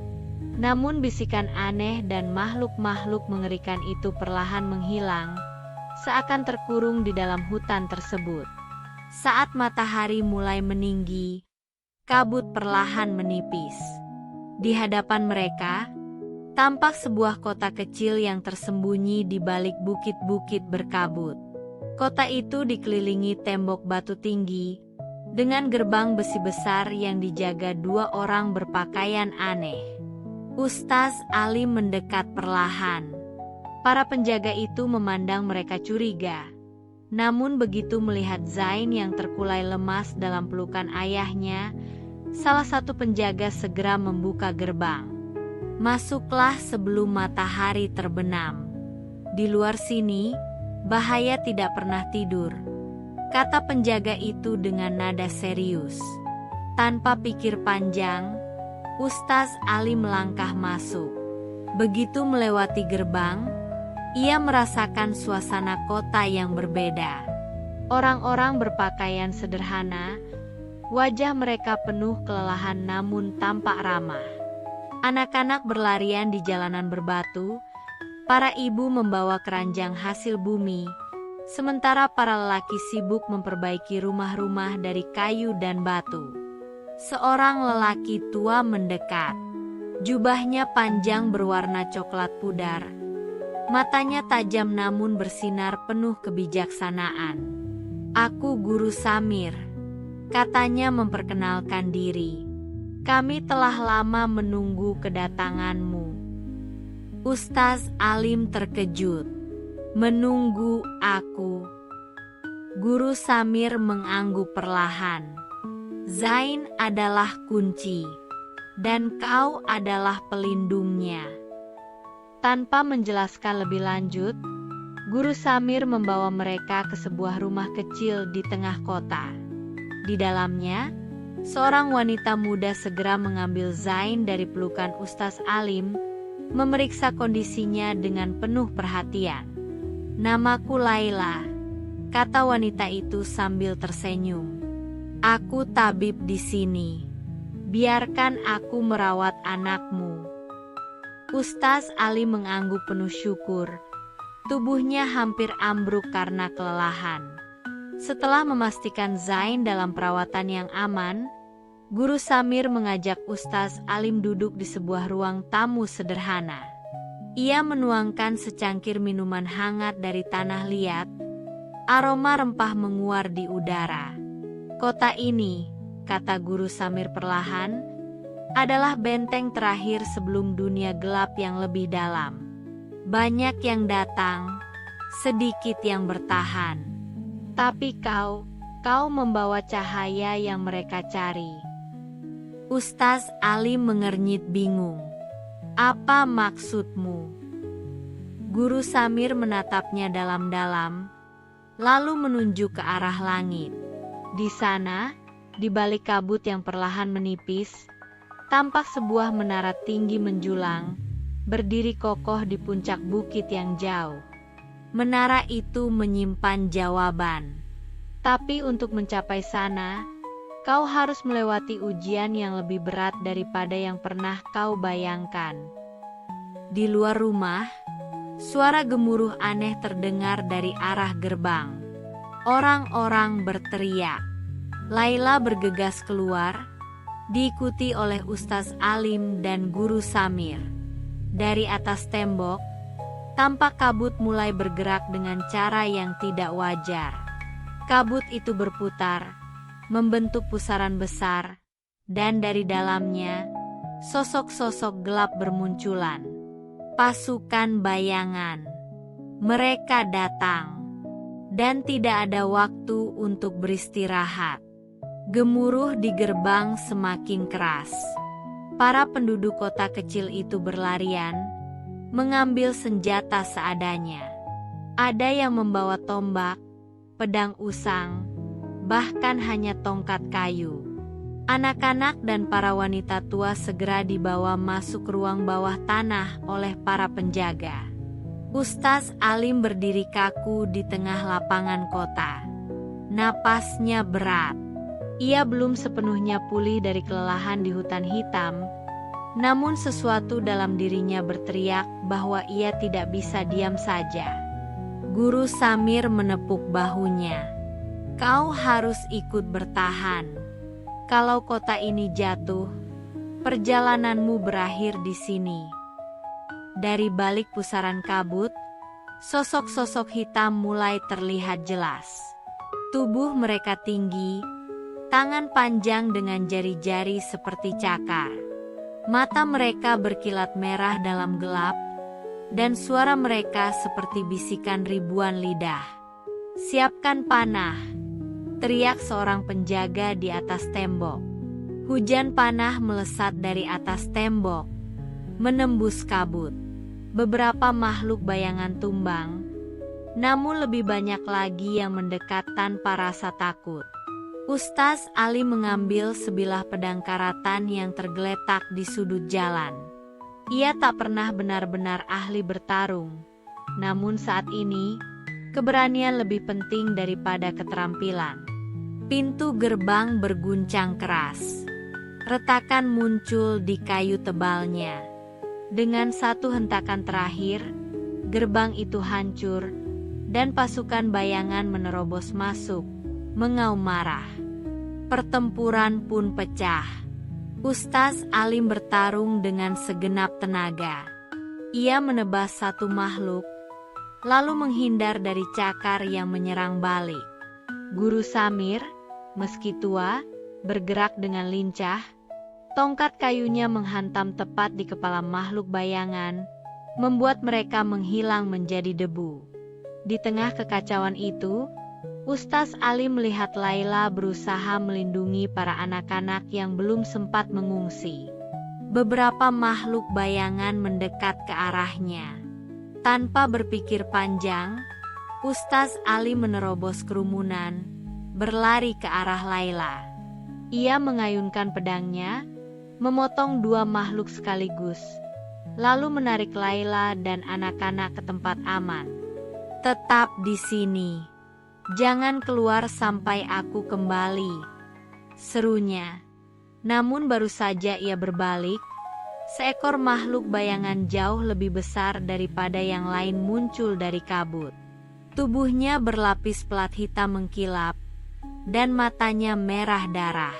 namun bisikan aneh dan makhluk-makhluk mengerikan itu perlahan menghilang, seakan terkurung di dalam hutan tersebut. Saat matahari mulai meninggi, kabut perlahan menipis. Di hadapan mereka, tampak sebuah kota kecil yang tersembunyi di balik bukit-bukit berkabut. Kota itu dikelilingi tembok batu tinggi, dengan gerbang besi besar yang dijaga 2 orang berpakaian aneh. Ustaz Ali mendekat perlahan. Para penjaga itu memandang mereka curiga. Namun begitu melihat Zain yang terkulai lemas dalam pelukan ayahnya, salah satu penjaga segera membuka gerbang. Masuklah sebelum matahari terbenam. Di luar sini, bahaya tidak pernah tidur, kata penjaga itu dengan nada serius. Tanpa pikir panjang, Ustaz Ali melangkah masuk. Begitu melewati gerbang, ia merasakan suasana kota yang berbeda. Orang-orang berpakaian sederhana, wajah mereka penuh kelelahan namun tampak ramah. Anak-anak berlarian di jalanan berbatu, para ibu membawa keranjang hasil bumi, sementara para lelaki sibuk memperbaiki rumah-rumah dari kayu dan batu. Seorang lelaki tua mendekat. Jubahnya panjang berwarna coklat pudar. Matanya tajam namun bersinar penuh kebijaksanaan. Aku Guru Samir, katanya memperkenalkan diri. Kami telah lama menunggu kedatanganmu. Ustaz Alim terkejut. Menunggu aku? Guru Samir mengangguk perlahan. Zain adalah kunci, dan kau adalah pelindungnya. Tanpa menjelaskan lebih lanjut, Guru Samir membawa mereka ke sebuah rumah kecil di tengah kota. Di dalamnya, seorang wanita muda segera mengambil Zain dari pelukan Ustaz Alim, memeriksa kondisinya dengan penuh perhatian. Namaku Laila, kata wanita itu sambil tersenyum. Aku tabib di sini. Biarkan aku merawat anakmu. Ustaz Ali mengangguk penuh syukur. Tubuhnya hampir ambruk karena kelelahan. Setelah memastikan Zain dalam perawatan yang aman, Guru Samir mengajak Ustaz Alim duduk di sebuah ruang tamu sederhana. Ia menuangkan secangkir minuman hangat dari tanah liat. Aroma rempah menguar di udara. Kota ini, kata Guru Samir perlahan, adalah benteng terakhir sebelum dunia gelap yang lebih dalam. Banyak yang datang, sedikit yang bertahan. Tapi kau membawa cahaya yang mereka cari. Ustaz Ali mengernyit bingung. Apa maksudmu? Guru Samir menatapnya dalam-dalam, lalu menunjuk ke arah langit. Di sana, di balik kabut yang perlahan menipis, tampak sebuah menara tinggi menjulang, berdiri kokoh di puncak bukit yang jauh. Menara itu menyimpan jawaban. Tapi untuk mencapai sana, kau harus melewati ujian yang lebih berat daripada yang pernah kau bayangkan. Di luar rumah, suara gemuruh aneh terdengar dari arah gerbang. Orang-orang berteriak. Laila bergegas keluar, diikuti oleh Ustaz Alim dan Guru Samir. Dari atas tembok, Tampak kabut mulai bergerak dengan cara yang tidak wajar. Kabut itu berputar, membentuk pusaran besar, dan dari dalamnya, sosok-sosok gelap bermunculan. Pasukan bayangan. Mereka datang, dan tidak ada waktu untuk beristirahat. Gemuruh di gerbang semakin keras. Para penduduk kota kecil itu berlarian, mengambil senjata seadanya. Ada yang membawa tombak, pedang usang, bahkan hanya tongkat kayu. Anak-anak dan para wanita tua segera dibawa masuk ruang bawah tanah oleh para penjaga. Ustaz Alim berdiri kaku di tengah lapangan kota. Napasnya berat. Ia belum sepenuhnya pulih dari kelelahan di hutan hitam, namun sesuatu dalam dirinya berteriak bahwa ia tidak bisa diam saja. Guru Samir menepuk bahunya. Kau harus ikut bertahan. Kalau kota ini jatuh, perjalananmu berakhir di sini. Dari balik pusaran kabut, sosok-sosok hitam mulai terlihat jelas. Tubuh mereka tinggi, tangan panjang dengan jari-jari seperti cakar. Mata mereka berkilat merah dalam gelap, dan suara mereka seperti bisikan ribuan lidah. Siapkan panah, teriak seorang penjaga di atas tembok. Hujan panah melesat dari atas tembok, menembus kabut. Beberapa makhluk bayangan tumbang, namun lebih banyak lagi yang mendekat tanpa rasa takut. Ustaz Ali mengambil sebilah pedang karatan yang tergeletak di sudut jalan. Ia tak pernah benar-benar ahli bertarung, namun saat ini, keberanian lebih penting daripada keterampilan. Pintu gerbang berguncang keras. Retakan muncul di kayu tebalnya. Dengan satu hentakan terakhir, gerbang itu hancur, dan pasukan bayangan menerobos masuk, mengaum marah. Pertempuran pun pecah. Ustaz Alim bertarung dengan segenap tenaga. Ia menebas satu makhluk, lalu menghindar dari cakar yang menyerang balik. Guru Samir, meski tua, bergerak dengan lincah. Tongkat kayunya menghantam tepat di kepala makhluk bayangan, membuat mereka menghilang menjadi debu. Di tengah kekacauan itu, Ustaz Ali melihat Laila berusaha melindungi para anak-anak yang belum sempat mengungsi. Beberapa makhluk bayangan mendekat ke arahnya. Tanpa berpikir panjang, Ustaz Ali menerobos kerumunan, berlari ke arah Laila. Ia mengayunkan pedangnya, memotong dua makhluk sekaligus, lalu menarik Laila dan anak-anak ke tempat aman. Tetap di sini, jangan keluar sampai aku kembali, serunya. Namun baru saja ia berbalik, seekor makhluk bayangan jauh lebih besar daripada yang lain muncul dari kabut. Tubuhnya berlapis pelat hitam mengkilap, dan matanya merah darah.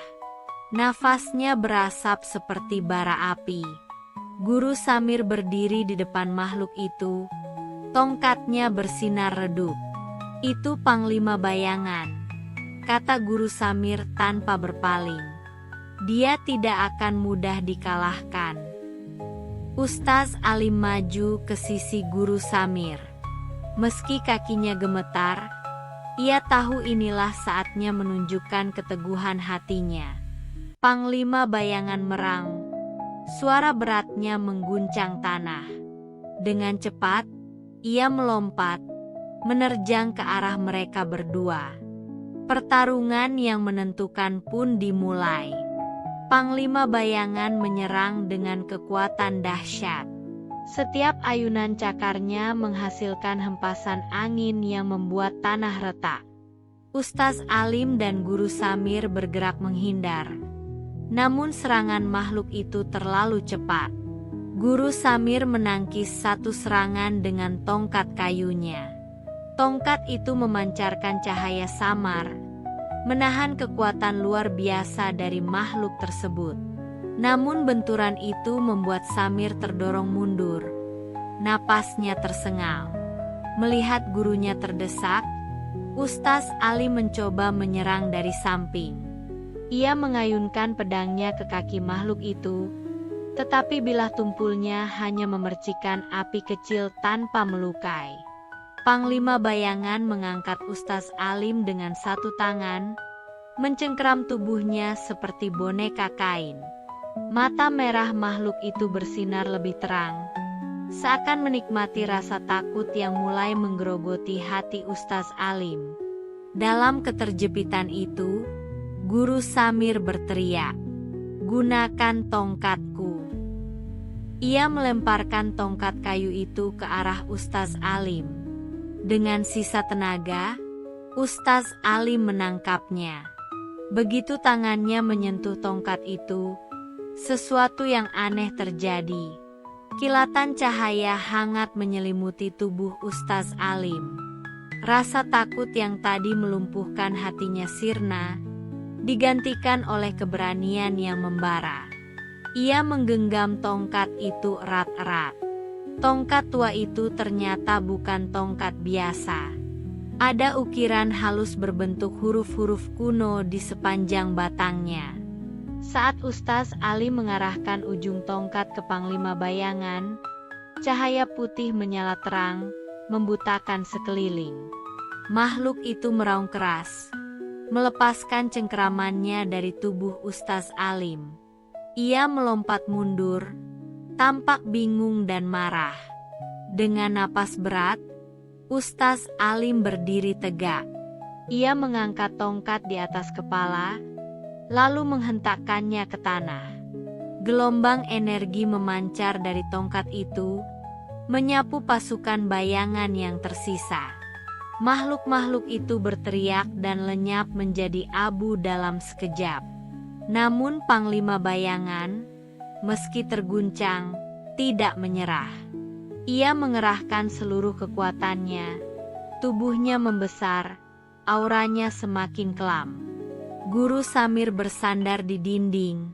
Nafasnya berasap seperti bara api. Guru Samir berdiri di depan makhluk itu. Tongkatnya bersinar redup. Itu Panglima Bayangan, kata Guru Samir tanpa berpaling. Dia tidak akan mudah dikalahkan. Ustaz Alim maju ke sisi Guru Samir. Meski kakinya gemetar, ia tahu inilah saatnya menunjukkan keteguhan hatinya. Panglima Bayangan merang. Suara beratnya mengguncang tanah. Dengan cepat, ia melompat, menerjang ke arah mereka berdua. Pertarungan yang menentukan pun dimulai. Panglima Bayangan menyerang dengan kekuatan dahsyat. Setiap ayunan cakarnya menghasilkan hempasan angin yang membuat tanah retak. Ustaz Alim dan Guru Samir bergerak menghindar. Namun serangan makhluk itu terlalu cepat. Guru Samir menangkis satu serangan dengan tongkat kayunya. Tongkat itu memancarkan cahaya samar, menahan kekuatan luar biasa dari makhluk tersebut. Namun benturan itu membuat Samir terdorong mundur. Napasnya tersengal. Melihat gurunya terdesak, Ustaz Alim mencoba menyerang dari samping. Ia mengayunkan pedangnya ke kaki makhluk itu, tetapi bilah tumpulnya hanya memercikan api kecil tanpa melukai. Panglima bayangan mengangkat Ustaz Alim dengan satu tangan, mencengkeram tubuhnya seperti boneka kain. Mata merah makhluk itu bersinar lebih terang, seakan menikmati rasa takut yang mulai menggerogoti hati Ustaz Alim. Dalam keterjepitan itu, Guru Samir berteriak, "Gunakan tongkatku." Ia melemparkan tongkat kayu itu ke arah Ustaz Alim. Dengan sisa tenaga, Ustaz Alim menangkapnya. Begitu tangannya menyentuh tongkat itu, sesuatu yang aneh terjadi. Kilatan cahaya hangat menyelimuti tubuh Ustaz Alim. Rasa takut yang tadi melumpuhkan hatinya sirna, digantikan oleh keberanian yang membara. Ia menggenggam tongkat itu erat-erat. Tongkat tua itu ternyata bukan tongkat biasa. Ada ukiran halus berbentuk huruf-huruf kuno di sepanjang batangnya. Saat Ustaz Alim mengarahkan ujung tongkat ke Panglima bayangan, cahaya putih menyala terang, membutakan sekeliling. Makhluk itu meraung keras, melepaskan cengkeramannya dari tubuh Ustaz Alim. Ia melompat mundur, tampak bingung dan marah. Dengan napas berat, Ustaz Alim berdiri tegak. Ia mengangkat tongkat di atas kepala, lalu menghentakkannya ke tanah. Gelombang energi memancar dari tongkat itu, menyapu pasukan bayangan yang tersisa. Makhluk-makhluk itu berteriak dan lenyap menjadi abu dalam sekejap. Namun Panglima bayangan, meski terguncang, tidak menyerah. Ia mengerahkan seluruh kekuatannya. Tubuhnya membesar, auranya semakin kelam. Guru Samir bersandar di dinding,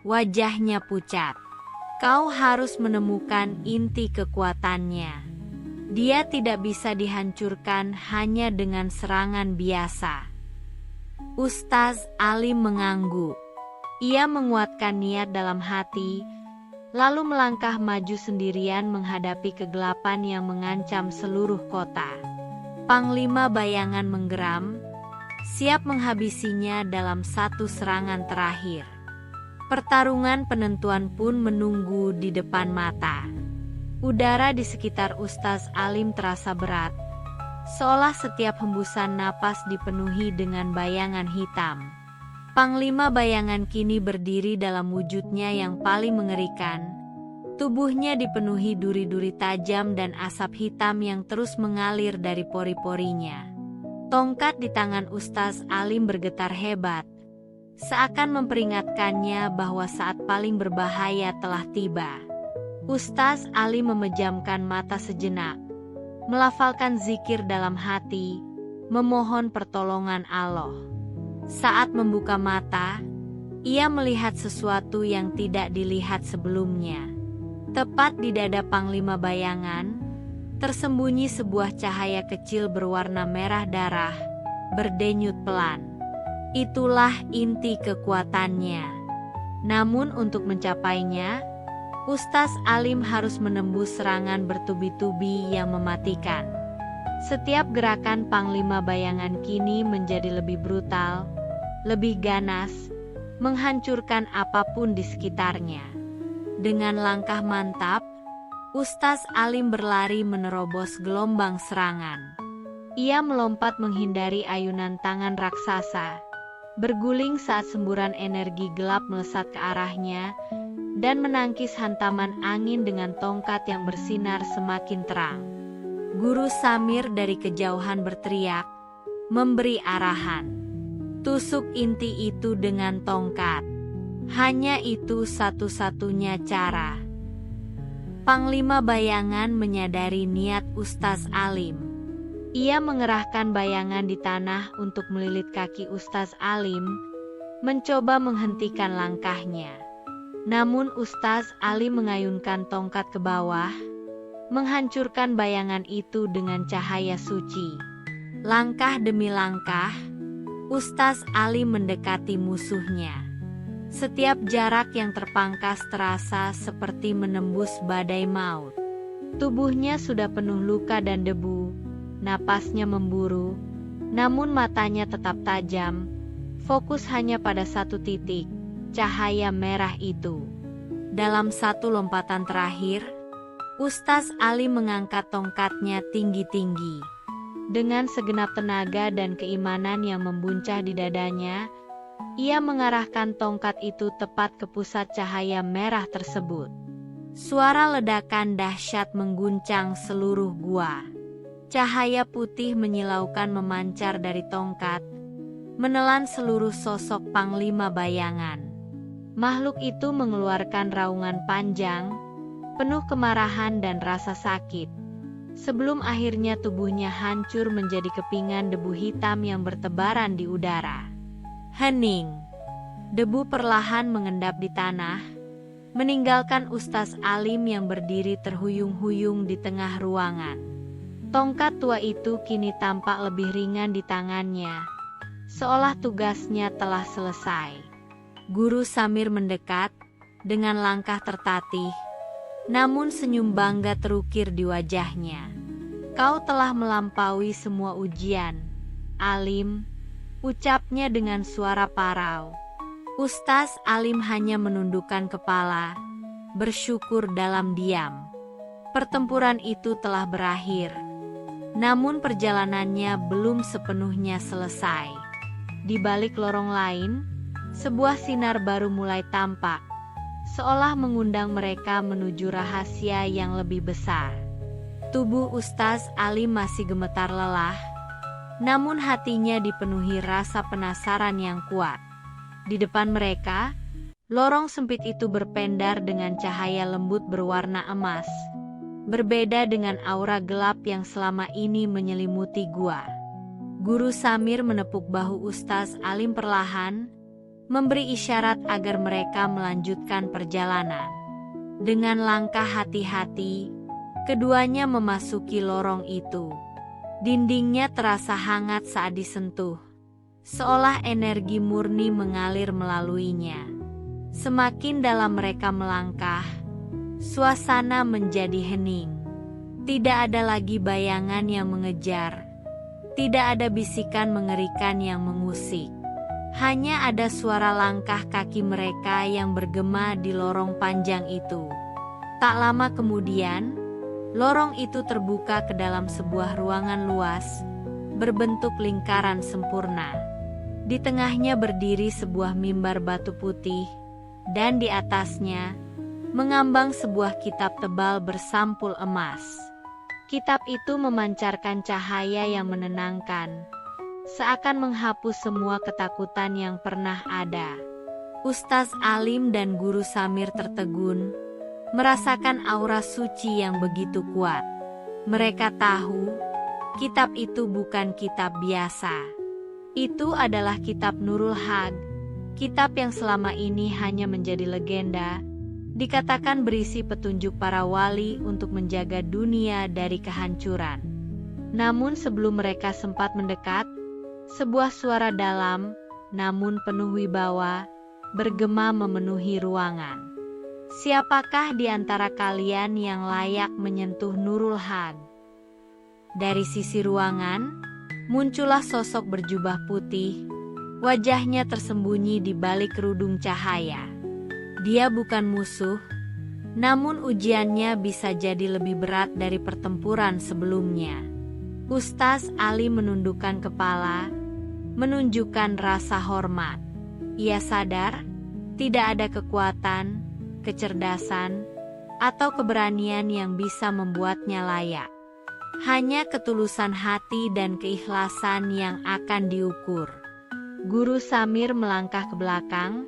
wajahnya pucat. Kau harus menemukan inti kekuatannya. Dia tidak bisa dihancurkan hanya dengan serangan biasa. Ustaz Alim mengangguk. Ia menguatkan niat dalam hati, lalu melangkah maju sendirian menghadapi kegelapan yang mengancam seluruh kota. Panglima bayangan menggeram, siap menghabisinya dalam satu serangan terakhir. Pertarungan penentuan pun menunggu di depan mata. Udara di sekitar Ustaz Alim terasa berat, seolah setiap hembusan napas dipenuhi dengan bayangan hitam. Panglima bayangan kini berdiri dalam wujudnya yang paling mengerikan. Tubuhnya dipenuhi duri-duri tajam dan asap hitam yang terus mengalir dari pori-porinya. Tongkat di tangan Ustaz Alim bergetar hebat, seakan memperingatkannya bahwa saat paling berbahaya telah tiba. Ustaz Alim memejamkan mata sejenak, melafalkan zikir dalam hati, memohon pertolongan Allah. Saat membuka mata, ia melihat sesuatu yang tidak dilihat sebelumnya. Tepat di dada Panglima bayangan, tersembunyi sebuah cahaya kecil berwarna merah darah, berdenyut pelan. Itulah inti kekuatannya. Namun untuk mencapainya, Ustaz Alim harus menembus serangan bertubi-tubi yang mematikan. Setiap gerakan Panglima bayangan kini menjadi lebih brutal, lebih ganas, menghancurkan apapun di sekitarnya. Dengan langkah mantap, Ustaz Alim berlari menerobos gelombang serangan. Ia melompat menghindari ayunan tangan raksasa, berguling saat semburan energi gelap melesat ke arahnya, dan menangkis hantaman angin dengan tongkat yang bersinar semakin terang. Guru Samir dari kejauhan berteriak, memberi arahan. Tusuk inti itu dengan tongkat. Hanya itu satu-satunya cara. Panglima bayangan menyadari niat Ustaz Alim. Ia mengerahkan bayangan di tanah untuk melilit kaki Ustaz Alim, mencoba menghentikan langkahnya. Namun Ustaz Alim mengayunkan tongkat ke bawah, menghancurkan bayangan itu dengan cahaya suci. Langkah demi langkah, Ustaz Alim mendekati musuhnya. Setiap jarak yang terpangkas terasa seperti menembus badai maut. Tubuhnya sudah penuh luka dan debu, napasnya memburu, namun matanya tetap tajam, fokus hanya pada satu titik, cahaya merah itu. Dalam satu lompatan terakhir, Ustaz Alim mengangkat tongkatnya tinggi-tinggi. Dengan segenap tenaga dan keimanan yang membuncah di dadanya, ia mengarahkan tongkat itu tepat ke pusat cahaya merah tersebut. Suara ledakan dahsyat mengguncang seluruh gua. Cahaya putih menyilaukan memancar dari tongkat, menelan seluruh sosok panglima bayangan. Makhluk itu mengeluarkan raungan panjang, penuh kemarahan dan rasa sakit. Sebelum akhirnya tubuhnya hancur menjadi kepingan debu hitam yang bertebaran di udara. Hening. Debu perlahan mengendap di tanah, meninggalkan Ustaz Alim yang berdiri terhuyung-huyung di tengah ruangan. Tongkat tua itu kini tampak lebih ringan di tangannya, seolah tugasnya telah selesai. Guru Samir mendekat, dengan langkah tertatih, namun senyum bangga terukir di wajahnya. Kau telah melampaui semua ujian, Alim, ucapnya dengan suara parau. Ustaz Alim hanya menundukkan kepala, bersyukur dalam diam. Pertempuran itu telah berakhir, namun perjalanannya belum sepenuhnya selesai. Di balik lorong lain, sebuah sinar baru mulai tampak, seolah mengundang mereka menuju rahasia yang lebih besar. Tubuh Ustaz Alim masih gemetar lelah, namun hatinya dipenuhi rasa penasaran yang kuat. Di depan mereka, lorong sempit itu berpendar dengan cahaya lembut berwarna emas. Berbeda dengan aura gelap yang selama ini menyelimuti gua. Guru Samir menepuk bahu Ustaz Alim perlahan, memberi isyarat agar mereka melanjutkan perjalanan. Dengan langkah hati-hati, keduanya memasuki lorong itu. Dindingnya terasa hangat saat disentuh, seolah energi murni mengalir melaluinya. Semakin dalam mereka melangkah, suasana menjadi hening. Tidak ada lagi bayangan yang mengejar, tidak ada bisikan mengerikan yang mengusik. Hanya ada suara langkah kaki mereka yang bergema di lorong panjang itu. Tak lama kemudian, lorong itu terbuka ke dalam sebuah ruangan luas, berbentuk lingkaran sempurna. Di tengahnya berdiri sebuah mimbar batu putih, dan di atasnya mengambang sebuah kitab tebal bersampul emas. Kitab itu memancarkan cahaya yang menenangkan, seakan menghapus semua ketakutan yang pernah ada. Ustaz Alim dan Guru Samir tertegun, merasakan aura suci yang begitu kuat. Mereka tahu, kitab itu bukan kitab biasa. Itu adalah kitab Nurul Haq, kitab yang selama ini hanya menjadi legenda, dikatakan berisi petunjuk para wali untuk menjaga dunia dari kehancuran. Namun sebelum mereka sempat mendekat, sebuah suara dalam, namun penuh wibawa, bergema memenuhi ruangan. Siapakah di antara kalian yang layak menyentuh Nurul Haq? Dari sisi ruangan, muncullah sosok berjubah putih, wajahnya tersembunyi di balik kerudung cahaya. Dia bukan musuh, namun ujiannya bisa jadi lebih berat dari pertempuran sebelumnya. Ustaz Alim menundukkan kepala, menunjukkan rasa hormat. Ia sadar, tidak ada kekuatan, kecerdasan, atau keberanian yang bisa membuatnya layak. Hanya ketulusan hati dan keikhlasan yang akan diukur. Guru Samir melangkah ke belakang,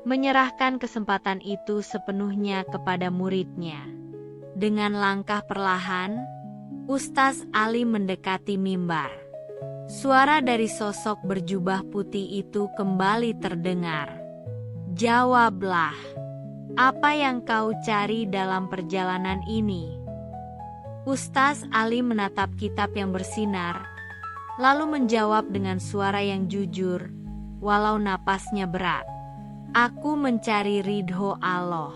menyerahkan kesempatan itu sepenuhnya kepada muridnya. Dengan langkah perlahan, Ustaz Alim mendekati mimbar. Suara dari sosok berjubah putih itu kembali terdengar. Jawablah, apa yang kau cari dalam perjalanan ini? Ustaz Ali menatap kitab yang bersinar, lalu menjawab dengan suara yang jujur, walau napasnya berat. Aku mencari ridho Allah,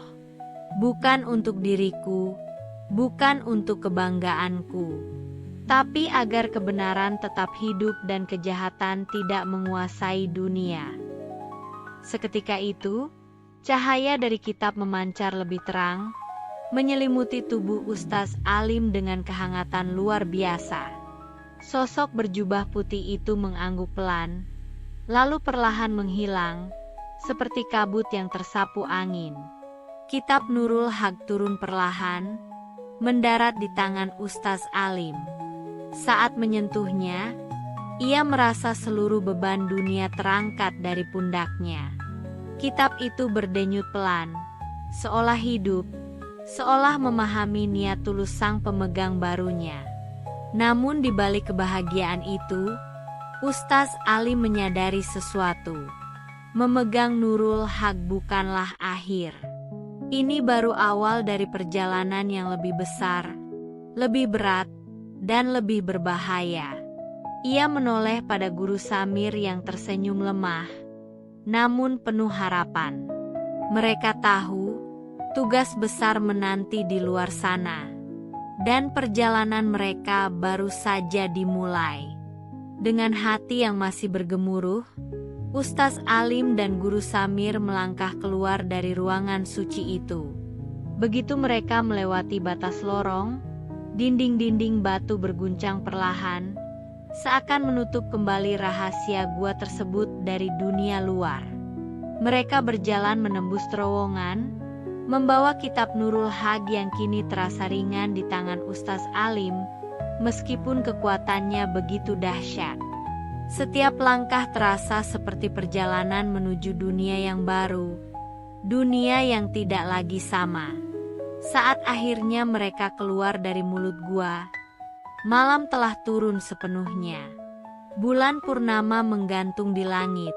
bukan untuk diriku, bukan untuk kebanggaanku, tapi agar kebenaran tetap hidup dan kejahatan tidak menguasai dunia. Seketika itu, cahaya dari kitab memancar lebih terang, menyelimuti tubuh Ustaz Alim dengan kehangatan luar biasa. Sosok berjubah putih itu mengangguk pelan, lalu perlahan menghilang, seperti kabut yang tersapu angin. Kitab Nurul Haq turun perlahan, mendarat di tangan Ustaz Alim. Saat menyentuhnya, ia merasa seluruh beban dunia terangkat dari pundaknya. Kitab itu berdenyut pelan, seolah hidup, seolah memahami niat tulus sang pemegang barunya. Namun di balik kebahagiaan itu, Ustaz Ali menyadari sesuatu. Memegang Nurul Haq bukanlah akhir. Ini baru awal dari perjalanan yang lebih besar, lebih berat, dan lebih berbahaya. Ia menoleh pada Guru Samir yang tersenyum lemah, namun penuh harapan. Mereka tahu, tugas besar menanti di luar sana, dan perjalanan mereka baru saja dimulai. Dengan hati yang masih bergemuruh, Ustaz Alim dan Guru Samir melangkah keluar dari ruangan suci itu. Begitu mereka melewati batas lorong, dinding-dinding batu berguncang perlahan, seakan menutup kembali rahasia gua tersebut dari dunia luar. Mereka berjalan menembus terowongan, membawa kitab Nurul Haq yang kini terasa ringan di tangan Ustaz Alim, meskipun kekuatannya begitu dahsyat. Setiap langkah terasa seperti perjalanan menuju dunia yang baru, dunia yang tidak lagi sama. Saat akhirnya mereka keluar dari mulut gua, malam telah turun sepenuhnya. Bulan purnama menggantung di langit,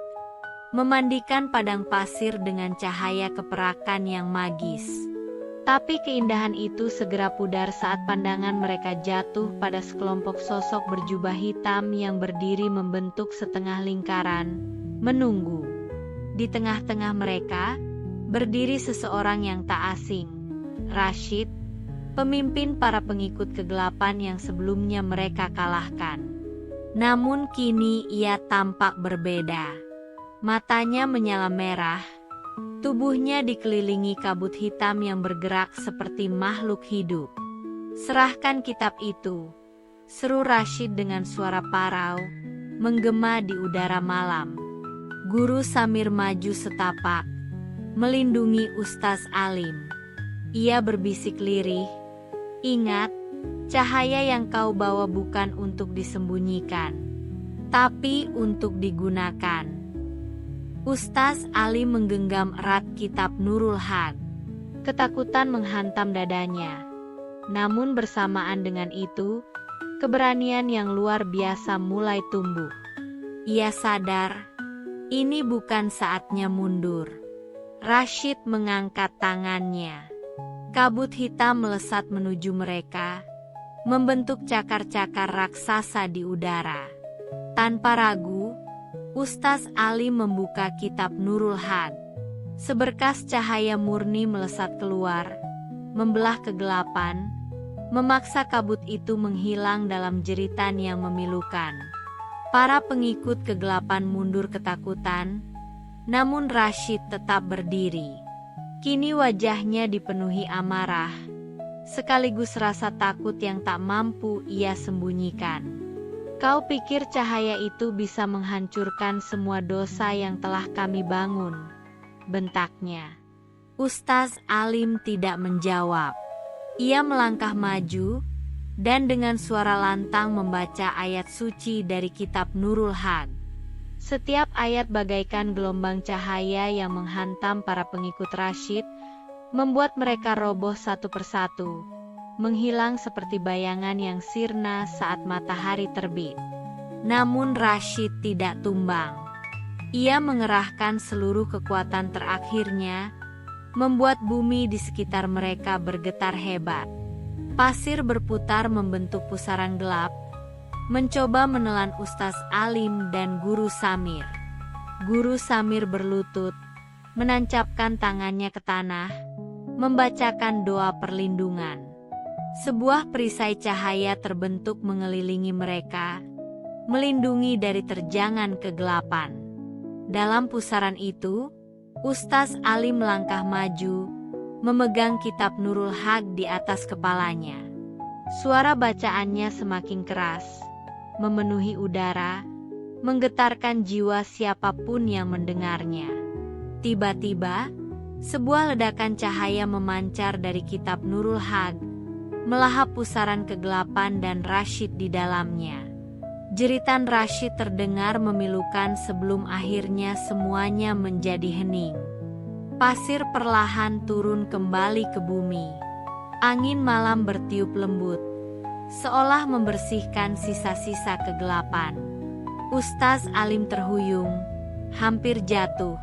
memandikan padang pasir dengan cahaya keperakan yang magis. Tapi keindahan itu segera pudar saat pandangan mereka jatuh pada sekelompok sosok berjubah hitam yang berdiri membentuk setengah lingkaran, menunggu. Di tengah-tengah mereka, berdiri seseorang yang tak asing, Rashid, pemimpin para pengikut kegelapan yang sebelumnya mereka kalahkan. Namun kini ia tampak berbeda. Matanya menyala merah, tubuhnya dikelilingi kabut hitam yang bergerak seperti makhluk hidup. "Serahkan kitab itu," seru Rashid dengan suara parau, menggema di udara malam. Guru Samir maju setapak, melindungi Ustaz Alim. Ia berbisik lirih, "Ingat, cahaya yang kau bawa bukan untuk disembunyikan, tapi untuk digunakan." Ustaz Ali menggenggam erat kitab Nurul Haq. Ketakutan menghantam dadanya. Namun bersamaan dengan itu, keberanian yang luar biasa mulai tumbuh. Ia sadar, ini bukan saatnya mundur. Rashid mengangkat tangannya. Kabut hitam melesat menuju mereka, membentuk cakar-cakar raksasa di udara. Tanpa ragu, Ustaz Ali membuka kitab Nurul Haq. Seberkas cahaya murni melesat keluar, membelah kegelapan, memaksa kabut itu menghilang dalam jeritan yang memilukan. Para pengikut kegelapan mundur ketakutan, namun Rashid tetap berdiri. Kini wajahnya dipenuhi amarah, sekaligus rasa takut yang tak mampu ia sembunyikan. "Kau pikir cahaya itu bisa menghancurkan semua dosa yang telah kami bangun?" bentaknya. Ustaz Alim tidak menjawab. Ia melangkah maju, dan dengan suara lantang membaca ayat suci dari kitab Nurul Haq. Setiap ayat bagaikan gelombang cahaya yang menghantam para pengikut Rashid, membuat mereka roboh satu persatu, menghilang seperti bayangan yang sirna saat matahari terbit. Namun Rashid tidak tumbang. Ia mengerahkan seluruh kekuatan terakhirnya, membuat bumi di sekitar mereka bergetar hebat. Pasir berputar membentuk pusaran gelap, mencoba menelan Ustaz Alim dan Guru Samir. Guru Samir berlutut, menancapkan tangannya ke tanah, membacakan doa perlindungan. Sebuah perisai cahaya terbentuk mengelilingi mereka, melindungi dari terjangan kegelapan. Dalam pusaran itu, Ustaz Alim melangkah maju, memegang kitab Nurul Haq di atas kepalanya. Suara bacaannya semakin keras, memenuhi udara, menggetarkan jiwa siapapun yang mendengarnya. Tiba-tiba, sebuah ledakan cahaya memancar dari kitab Nurul Haq, melahap pusaran kegelapan dan Rashid di dalamnya. Jeritan Rashid terdengar memilukan sebelum akhirnya semuanya menjadi hening. Pasir perlahan turun kembali ke bumi. Angin malam bertiup lembut, seolah membersihkan sisa-sisa kegelapan. Ustaz Alim terhuyung, hampir jatuh.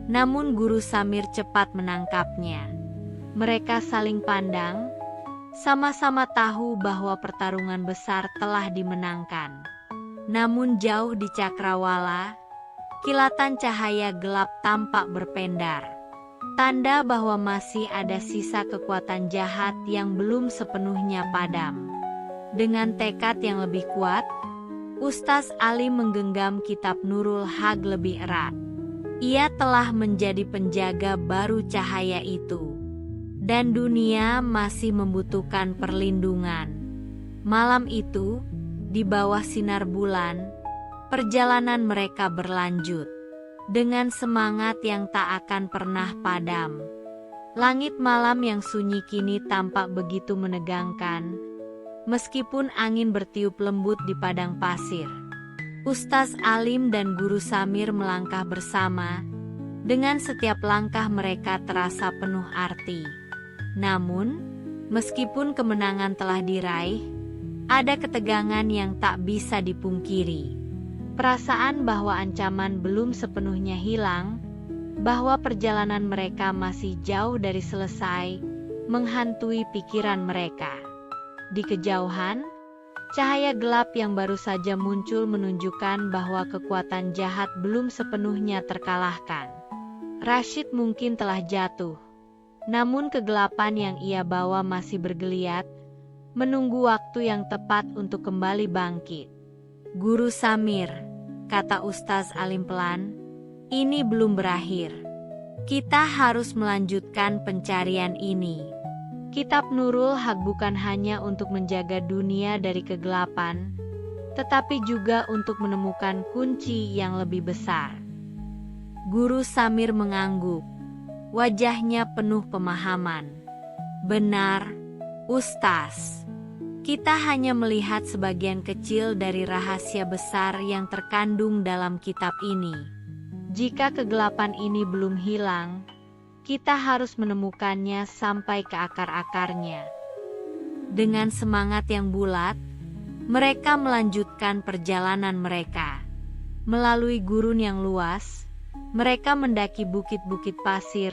Namun Guru Samir cepat menangkapnya. Mereka saling pandang, sama-sama tahu bahwa pertarungan besar telah dimenangkan. Namun jauh di cakrawala, kilatan cahaya gelap tampak berpendar. Tanda bahwa masih ada sisa kekuatan jahat yang belum sepenuhnya padam. Dengan tekad yang lebih kuat, Ustaz Alim menggenggam kitab Nurul Haq lebih erat. Ia telah menjadi penjaga baru cahaya itu. Dan dunia masih membutuhkan perlindungan. Malam itu, di bawah sinar bulan, perjalanan mereka berlanjut. Dengan semangat yang tak akan pernah padam. Langit malam yang sunyi kini tampak begitu menegangkan, meskipun angin bertiup lembut di padang pasir. Ustaz Alim dan Guru Samir melangkah bersama, dengan setiap langkah mereka terasa penuh arti. Namun, meskipun kemenangan telah diraih, ada ketegangan yang tak bisa dipungkiri. Perasaan bahwa ancaman belum sepenuhnya hilang, bahwa perjalanan mereka masih jauh dari selesai, menghantui pikiran mereka. Di kejauhan, cahaya gelap yang baru saja muncul menunjukkan bahwa kekuatan jahat belum sepenuhnya terkalahkan. Rashid mungkin telah jatuh, namun kegelapan yang ia bawa masih bergeliat, menunggu waktu yang tepat untuk kembali bangkit. Guru Samir, kata Ustaz Alim pelan, ini belum berakhir. Kita harus melanjutkan pencarian ini. Kitab Nurul Haq bukan hanya untuk menjaga dunia dari kegelapan, tetapi juga untuk menemukan kunci yang lebih besar. Guru Samir mengangguk, wajahnya penuh pemahaman. Benar, Ustaz. Kita hanya melihat sebagian kecil dari rahasia besar yang terkandung dalam kitab ini. Jika kegelapan ini belum hilang, kita harus menemukannya sampai ke akar-akarnya. Dengan semangat yang bulat, mereka melanjutkan perjalanan mereka. Melalui gurun yang luas, mereka mendaki bukit-bukit pasir,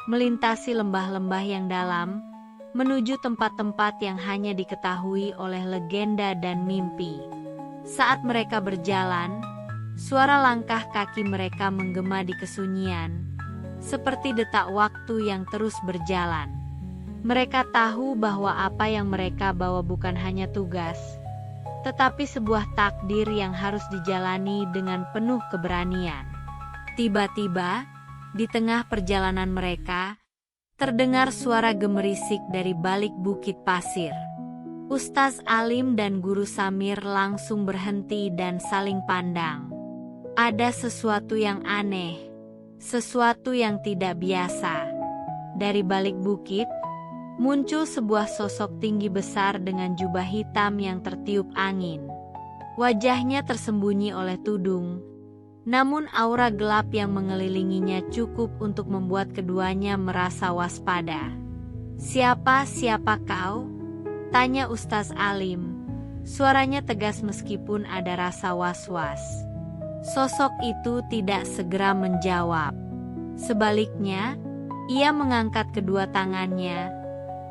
melintasi lembah-lembah yang dalam, menuju tempat-tempat yang hanya diketahui oleh legenda dan mimpi. Saat mereka berjalan, suara langkah kaki mereka menggema di kesunyian, seperti detak waktu yang terus berjalan. Mereka tahu bahwa apa yang mereka bawa bukan hanya tugas, tetapi sebuah takdir yang harus dijalani dengan penuh keberanian. Tiba-tiba, di tengah perjalanan mereka, terdengar suara gemerisik dari balik bukit pasir. Ustaz Alim dan Guru Samir langsung berhenti dan saling pandang. Ada sesuatu yang aneh, sesuatu yang tidak biasa. Dari balik bukit, muncul sebuah sosok tinggi besar dengan jubah hitam yang tertiup angin. Wajahnya tersembunyi oleh tudung, namun aura gelap yang mengelilinginya cukup untuk membuat keduanya merasa waspada. Siapa kau? Tanya Ustaz Alim. Suaranya tegas meskipun ada rasa was-was. Sosok itu tidak segera menjawab. Sebaliknya, ia mengangkat kedua tangannya,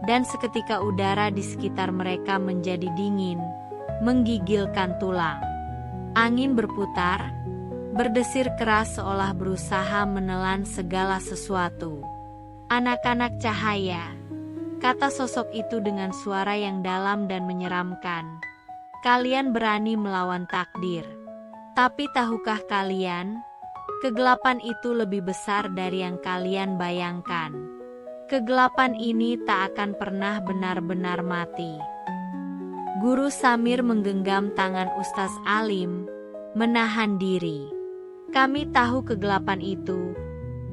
dan seketika udara di sekitar mereka menjadi dingin, menggigilkan tulang. Angin berputar, berdesir keras seolah berusaha menelan segala sesuatu. "Anak-anak cahaya," kata sosok itu dengan suara yang dalam dan menyeramkan. "Kalian berani melawan takdir. Tapi tahukah kalian, kegelapan itu lebih besar dari yang kalian bayangkan. Kegelapan ini tak akan pernah benar-benar mati." Guru Samir menggenggam tangan Ustaz Alim, menahan diri. "Kami tahu kegelapan itu,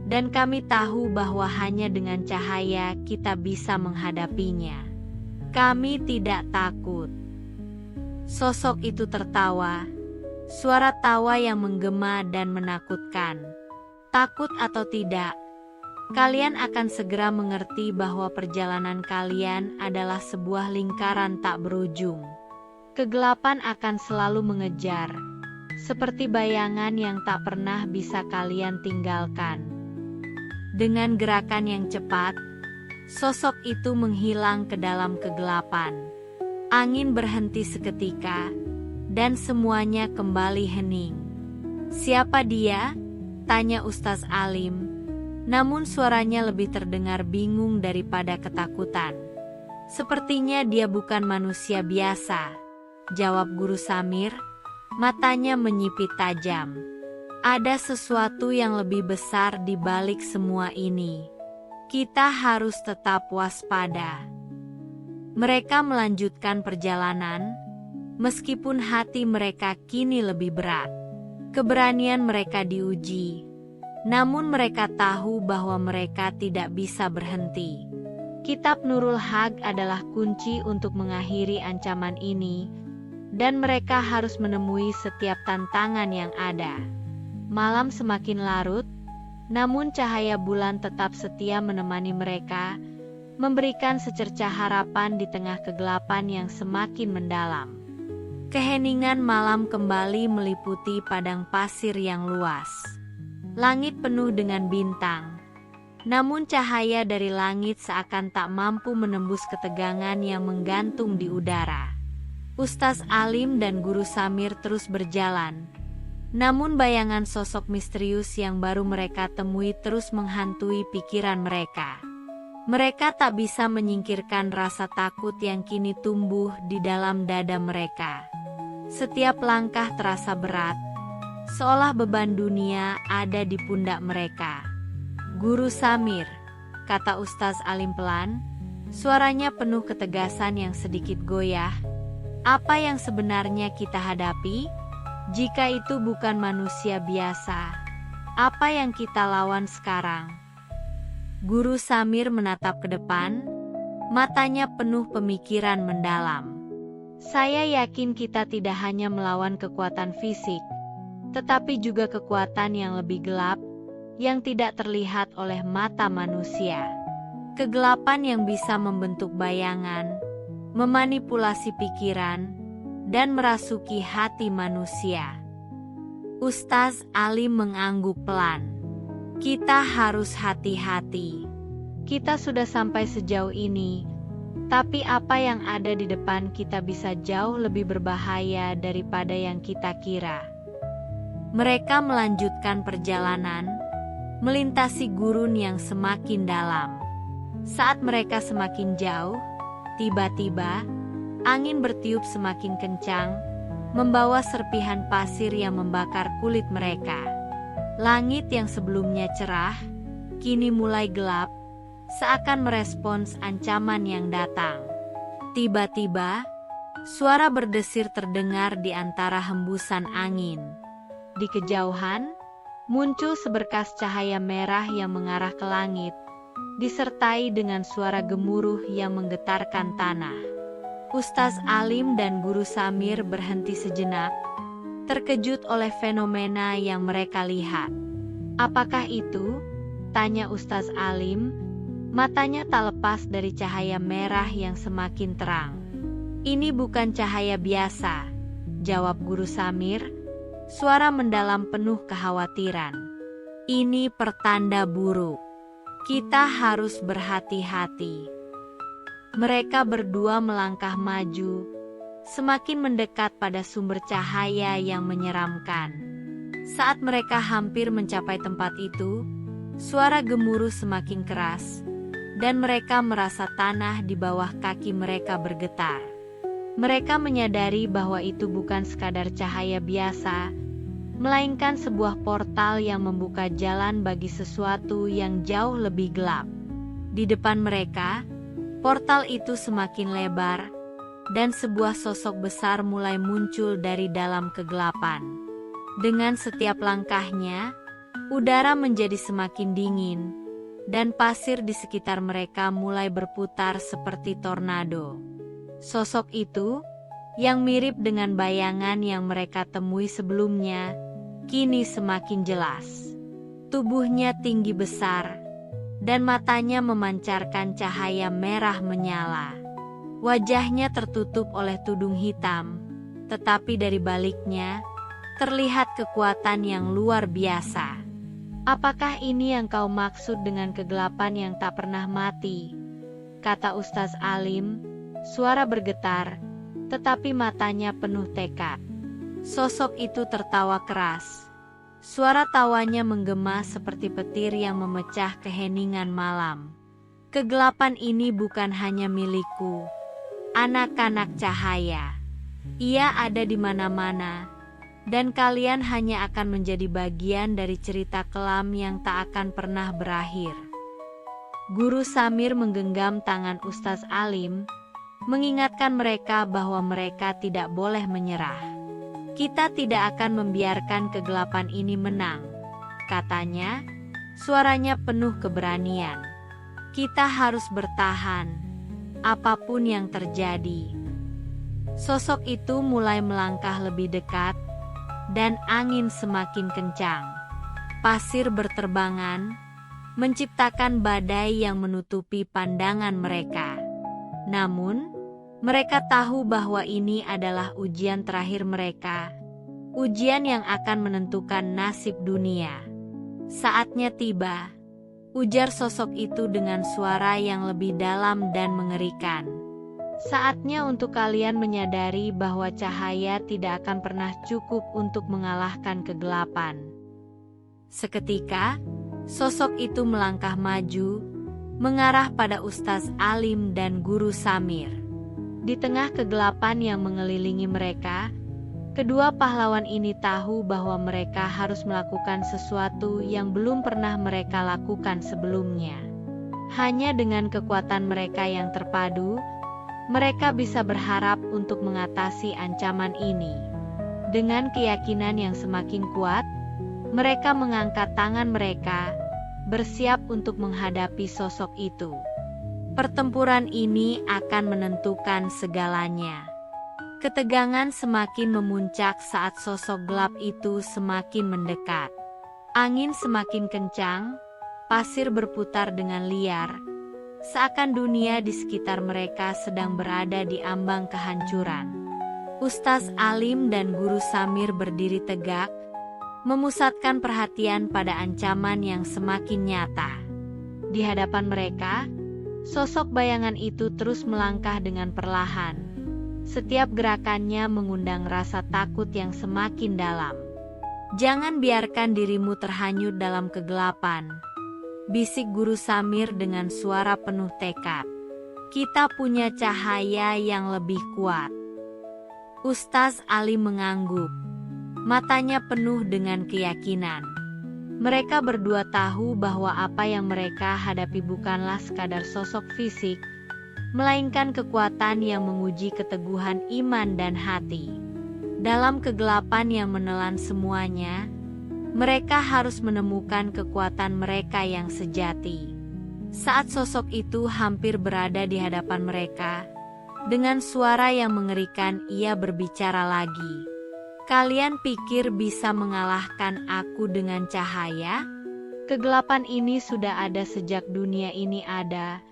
dan kami tahu bahwa hanya dengan cahaya kita bisa menghadapinya. Kami tidak takut." Sosok itu tertawa, suara tawa yang menggema dan menakutkan. "Takut atau tidak, kalian akan segera mengerti bahwa perjalanan kalian adalah sebuah lingkaran tak berujung. Kegelapan akan selalu mengejar, seperti bayangan yang tak pernah bisa kalian tinggalkan." Dengan gerakan yang cepat, sosok itu menghilang ke dalam kegelapan. Angin berhenti seketika, dan semuanya kembali hening. "Siapa dia?" tanya Ustaz Alim, namun suaranya lebih terdengar bingung daripada ketakutan. "Sepertinya dia bukan manusia biasa," jawab Guru Samir, matanya menyipit tajam. "Ada sesuatu yang lebih besar di balik semua ini. Kita harus tetap waspada." Mereka melanjutkan perjalanan, meskipun hati mereka kini lebih berat. Keberanian mereka diuji, namun mereka tahu bahwa mereka tidak bisa berhenti. Kitab Nurul Haq adalah kunci untuk mengakhiri ancaman ini, dan mereka harus menemui setiap tantangan yang ada. Malam semakin larut, namun cahaya bulan tetap setia menemani mereka, memberikan secercah harapan di tengah kegelapan yang semakin mendalam. Keheningan malam kembali meliputi padang pasir yang luas. Langit penuh dengan bintang, namun cahaya dari langit seakan tak mampu menembus ketegangan yang menggantung di udara. Ustaz Alim dan Guru Samir terus berjalan, namun bayangan sosok misterius yang baru mereka temui terus menghantui pikiran mereka. Mereka tak bisa menyingkirkan rasa takut yang kini tumbuh di dalam dada mereka. Setiap langkah terasa berat, seolah beban dunia ada di pundak mereka. "Guru Samir," kata Ustaz Alim pelan, suaranya penuh ketegasan yang sedikit goyah, "apa yang sebenarnya kita hadapi? Jika itu bukan manusia biasa, apa yang kita lawan sekarang?" Guru Samir menatap ke depan, matanya penuh pemikiran mendalam. "Saya yakin kita tidak hanya melawan kekuatan fisik, tetapi juga kekuatan yang lebih gelap, yang tidak terlihat oleh mata manusia. Kegelapan yang bisa membentuk bayangan, memanipulasi pikiran, dan merasuki hati manusia." Ustaz Alim mengangguk pelan. "Kita harus hati-hati. Kita sudah sampai sejauh ini, tapi apa yang ada di depan kita bisa jauh lebih berbahaya daripada yang kita kira." Mereka melanjutkan perjalanan, melintasi gurun yang semakin dalam. Saat mereka semakin jauh, tiba-tiba angin bertiup semakin kencang, membawa serpihan pasir yang membakar kulit mereka. Langit yang sebelumnya cerah, kini mulai gelap, seakan merespons ancaman yang datang. Tiba-tiba, suara berdesir terdengar di antara hembusan angin. Di kejauhan, muncul seberkas cahaya merah yang mengarah ke langit, disertai dengan suara gemuruh yang menggetarkan tanah. Ustaz Alim dan Guru Samir berhenti sejenak, terkejut oleh fenomena yang mereka lihat. "Apakah itu?" tanya Ustaz Alim, matanya tak lepas dari cahaya merah yang semakin terang. "Ini bukan cahaya biasa," jawab Guru Samir, suara mendalam penuh kekhawatiran. "Ini pertanda buruk. Kita harus berhati-hati." Mereka berdua melangkah maju, semakin mendekat pada sumber cahaya yang menyeramkan. Saat mereka hampir mencapai tempat itu, suara gemuruh semakin keras, dan mereka merasa tanah di bawah kaki mereka bergetar. Mereka menyadari bahwa itu bukan sekadar cahaya biasa, melainkan sebuah portal yang membuka jalan bagi sesuatu yang jauh lebih gelap. Di depan mereka, portal itu semakin lebar, dan sebuah sosok besar mulai muncul dari dalam kegelapan. Dengan setiap langkahnya, udara menjadi semakin dingin, dan pasir di sekitar mereka mulai berputar seperti tornado. Sosok itu, yang mirip dengan bayangan yang mereka temui sebelumnya, kini semakin jelas. Tubuhnya tinggi besar, dan matanya memancarkan cahaya merah menyala. Wajahnya tertutup oleh tudung hitam, tetapi dari baliknya, terlihat kekuatan yang luar biasa. "Apakah ini yang kau maksud dengan kegelapan yang tak pernah mati?" kata Ustaz Alim, suara bergetar, tetapi matanya penuh tekad. Sosok itu tertawa keras. Suara tawanya menggema seperti petir yang memecah keheningan malam. "Kegelapan ini bukan hanya milikku, anak-anak cahaya. Ia ada di mana-mana, dan kalian hanya akan menjadi bagian dari cerita kelam yang tak akan pernah berakhir." Guru Samir menggenggam tangan Ustaz Alim, mengingatkan mereka bahwa mereka tidak boleh menyerah. "Kita tidak akan membiarkan kegelapan ini menang," katanya, suaranya penuh keberanian. "Kita harus bertahan, apapun yang terjadi." Sosok itu mulai melangkah lebih dekat, dan angin semakin kencang. Pasir berterbangan, menciptakan badai yang menutupi pandangan mereka. Namun, mereka tahu bahwa ini adalah ujian terakhir mereka, ujian yang akan menentukan nasib dunia. "Saatnya tiba," ujar sosok itu dengan suara yang lebih dalam dan mengerikan. "Saatnya untuk kalian menyadari bahwa cahaya tidak akan pernah cukup untuk mengalahkan kegelapan." Seketika, sosok itu melangkah maju, mengarah pada Ustaz Alim dan Guru Samir. Di tengah kegelapan yang mengelilingi mereka, kedua pahlawan ini tahu bahwa mereka harus melakukan sesuatu yang belum pernah mereka lakukan sebelumnya. Hanya dengan kekuatan mereka yang terpadu, mereka bisa berharap untuk mengatasi ancaman ini. Dengan keyakinan yang semakin kuat, mereka mengangkat tangan mereka, bersiap untuk menghadapi sosok itu. Pertempuran ini akan menentukan segalanya. Ketegangan semakin memuncak saat sosok gelap itu semakin mendekat. Angin semakin kencang, pasir berputar dengan liar, seakan dunia di sekitar mereka sedang berada di ambang kehancuran. Ustaz Alim dan Guru Samir berdiri tegak, memusatkan perhatian pada ancaman yang semakin nyata. Di hadapan mereka, sosok bayangan itu terus melangkah dengan perlahan. Setiap gerakannya mengundang rasa takut yang semakin dalam. "Jangan biarkan dirimu terhanyut dalam kegelapan," bisik Guru Samir dengan suara penuh tekad. "Kita punya cahaya yang lebih kuat." Ustaz Ali mengangguk, matanya penuh dengan keyakinan. Mereka berdua tahu bahwa apa yang mereka hadapi bukanlah sekadar sosok fisik, melainkan kekuatan yang menguji keteguhan iman dan hati. Dalam kegelapan yang menelan semuanya, mereka harus menemukan kekuatan mereka yang sejati. Saat sosok itu hampir berada di hadapan mereka, dengan suara yang mengerikan ia berbicara lagi. "Kalian pikir bisa mengalahkan aku dengan cahaya? Kegelapan ini sudah ada sejak dunia ini ada,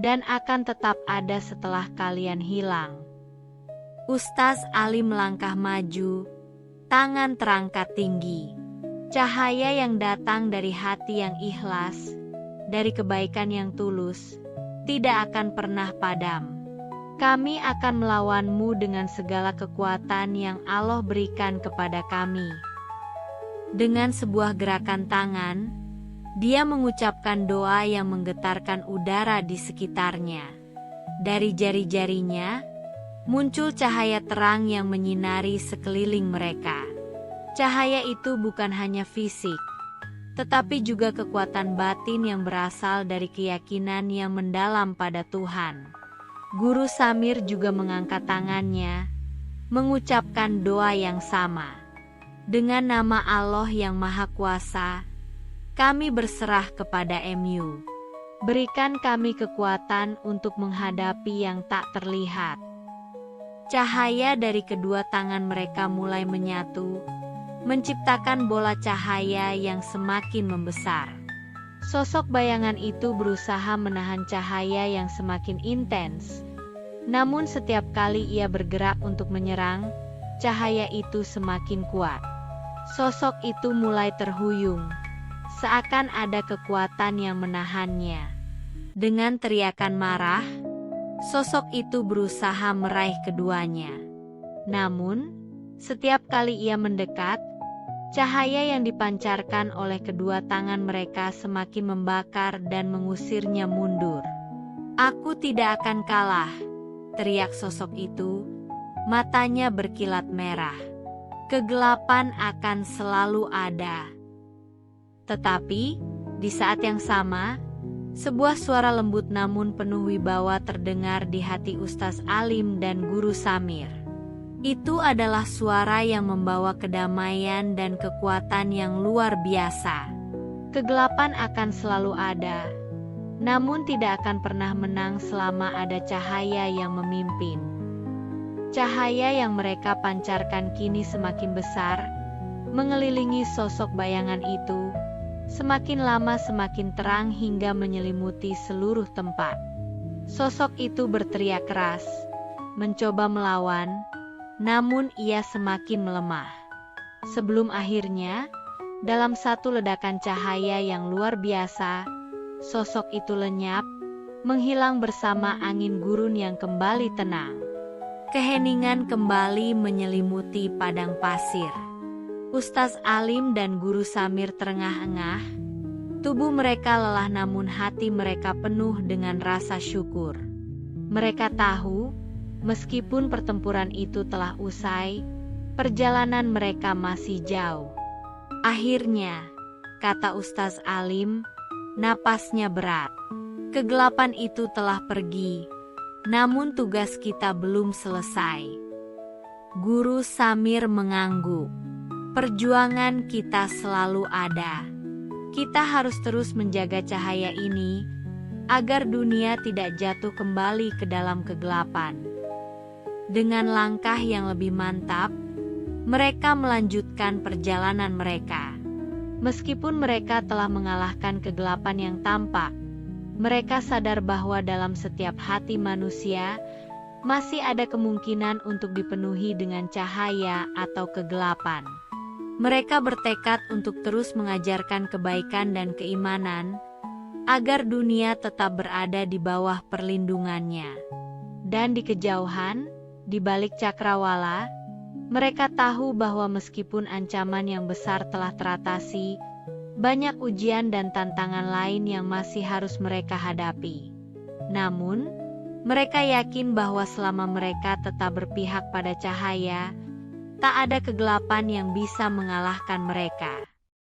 dan akan tetap ada setelah kalian hilang." Ustaz Ali melangkah maju, tangan terangkat tinggi. Cahaya yang datang dari hati yang ikhlas, dari kebaikan yang tulus, tidak akan pernah padam. Kami akan melawanmu dengan segala kekuatan yang Allah berikan kepada kami. Dengan sebuah gerakan tangan, dia mengucapkan doa yang menggetarkan udara di sekitarnya. Dari jari-jarinya, muncul cahaya terang yang menyinari sekeliling mereka. Cahaya itu bukan hanya fisik, tetapi juga kekuatan batin yang berasal dari keyakinan yang mendalam pada Tuhan. Guru Samir juga mengangkat tangannya, mengucapkan doa yang sama. Dengan nama Allah yang Maha Kuasa, kami berserah kepada MU. Berikan kami kekuatan untuk menghadapi yang tak terlihat. Cahaya dari kedua tangan mereka mulai menyatu, menciptakan bola cahaya yang semakin membesar. Sosok bayangan itu berusaha menahan cahaya yang semakin intens. Namun setiap kali ia bergerak untuk menyerang, cahaya itu semakin kuat. Sosok itu mulai terhuyung, seakan ada kekuatan yang menahannya. Dengan teriakan marah, sosok itu berusaha meraih keduanya. Namun, setiap kali ia mendekat, cahaya yang dipancarkan oleh kedua tangan mereka semakin membakar dan mengusirnya mundur. "Aku tidak akan kalah," teriak sosok itu, matanya berkilat merah. "Kegelapan akan selalu ada." Tetapi, di saat yang sama, sebuah suara lembut namun penuh wibawa terdengar di hati Ustaz Alim dan Guru Samir. Itu adalah suara yang membawa kedamaian dan kekuatan yang luar biasa. Kegelapan akan selalu ada, namun tidak akan pernah menang selama ada cahaya yang memimpin. Cahaya yang mereka pancarkan kini semakin besar, mengelilingi sosok bayangan itu, semakin lama semakin terang hingga menyelimuti seluruh tempat. Sosok itu berteriak keras, mencoba melawan, namun ia semakin melemah. Sebelum akhirnya, dalam satu ledakan cahaya yang luar biasa, sosok itu lenyap, menghilang bersama angin gurun yang kembali tenang. Keheningan kembali menyelimuti padang pasir. Ustaz Alim dan Guru Samir terengah-engah. Tubuh mereka lelah namun hati mereka penuh dengan rasa syukur. Mereka tahu, meskipun pertempuran itu telah usai, perjalanan mereka masih jauh. "Akhirnya," kata Ustaz Alim, napasnya berat. "Kegelapan itu telah pergi, namun tugas kita belum selesai." Guru Samir mengangguk. "Perjuangan kita selalu ada. Kita harus terus menjaga cahaya ini, agar dunia tidak jatuh kembali ke dalam kegelapan." Dengan langkah yang lebih mantap, mereka melanjutkan perjalanan mereka. Meskipun mereka telah mengalahkan kegelapan yang tampak, mereka sadar bahwa dalam setiap hati manusia, masih ada kemungkinan untuk dipenuhi dengan cahaya atau kegelapan. Mereka bertekad untuk terus mengajarkan kebaikan dan keimanan, agar dunia tetap berada di bawah perlindungannya. Dan di kejauhan, di balik cakrawala, mereka tahu bahwa meskipun ancaman yang besar telah teratasi, banyak ujian dan tantangan lain yang masih harus mereka hadapi. Namun, mereka yakin bahwa selama mereka tetap berpihak pada cahaya, tak ada kegelapan yang bisa mengalahkan mereka.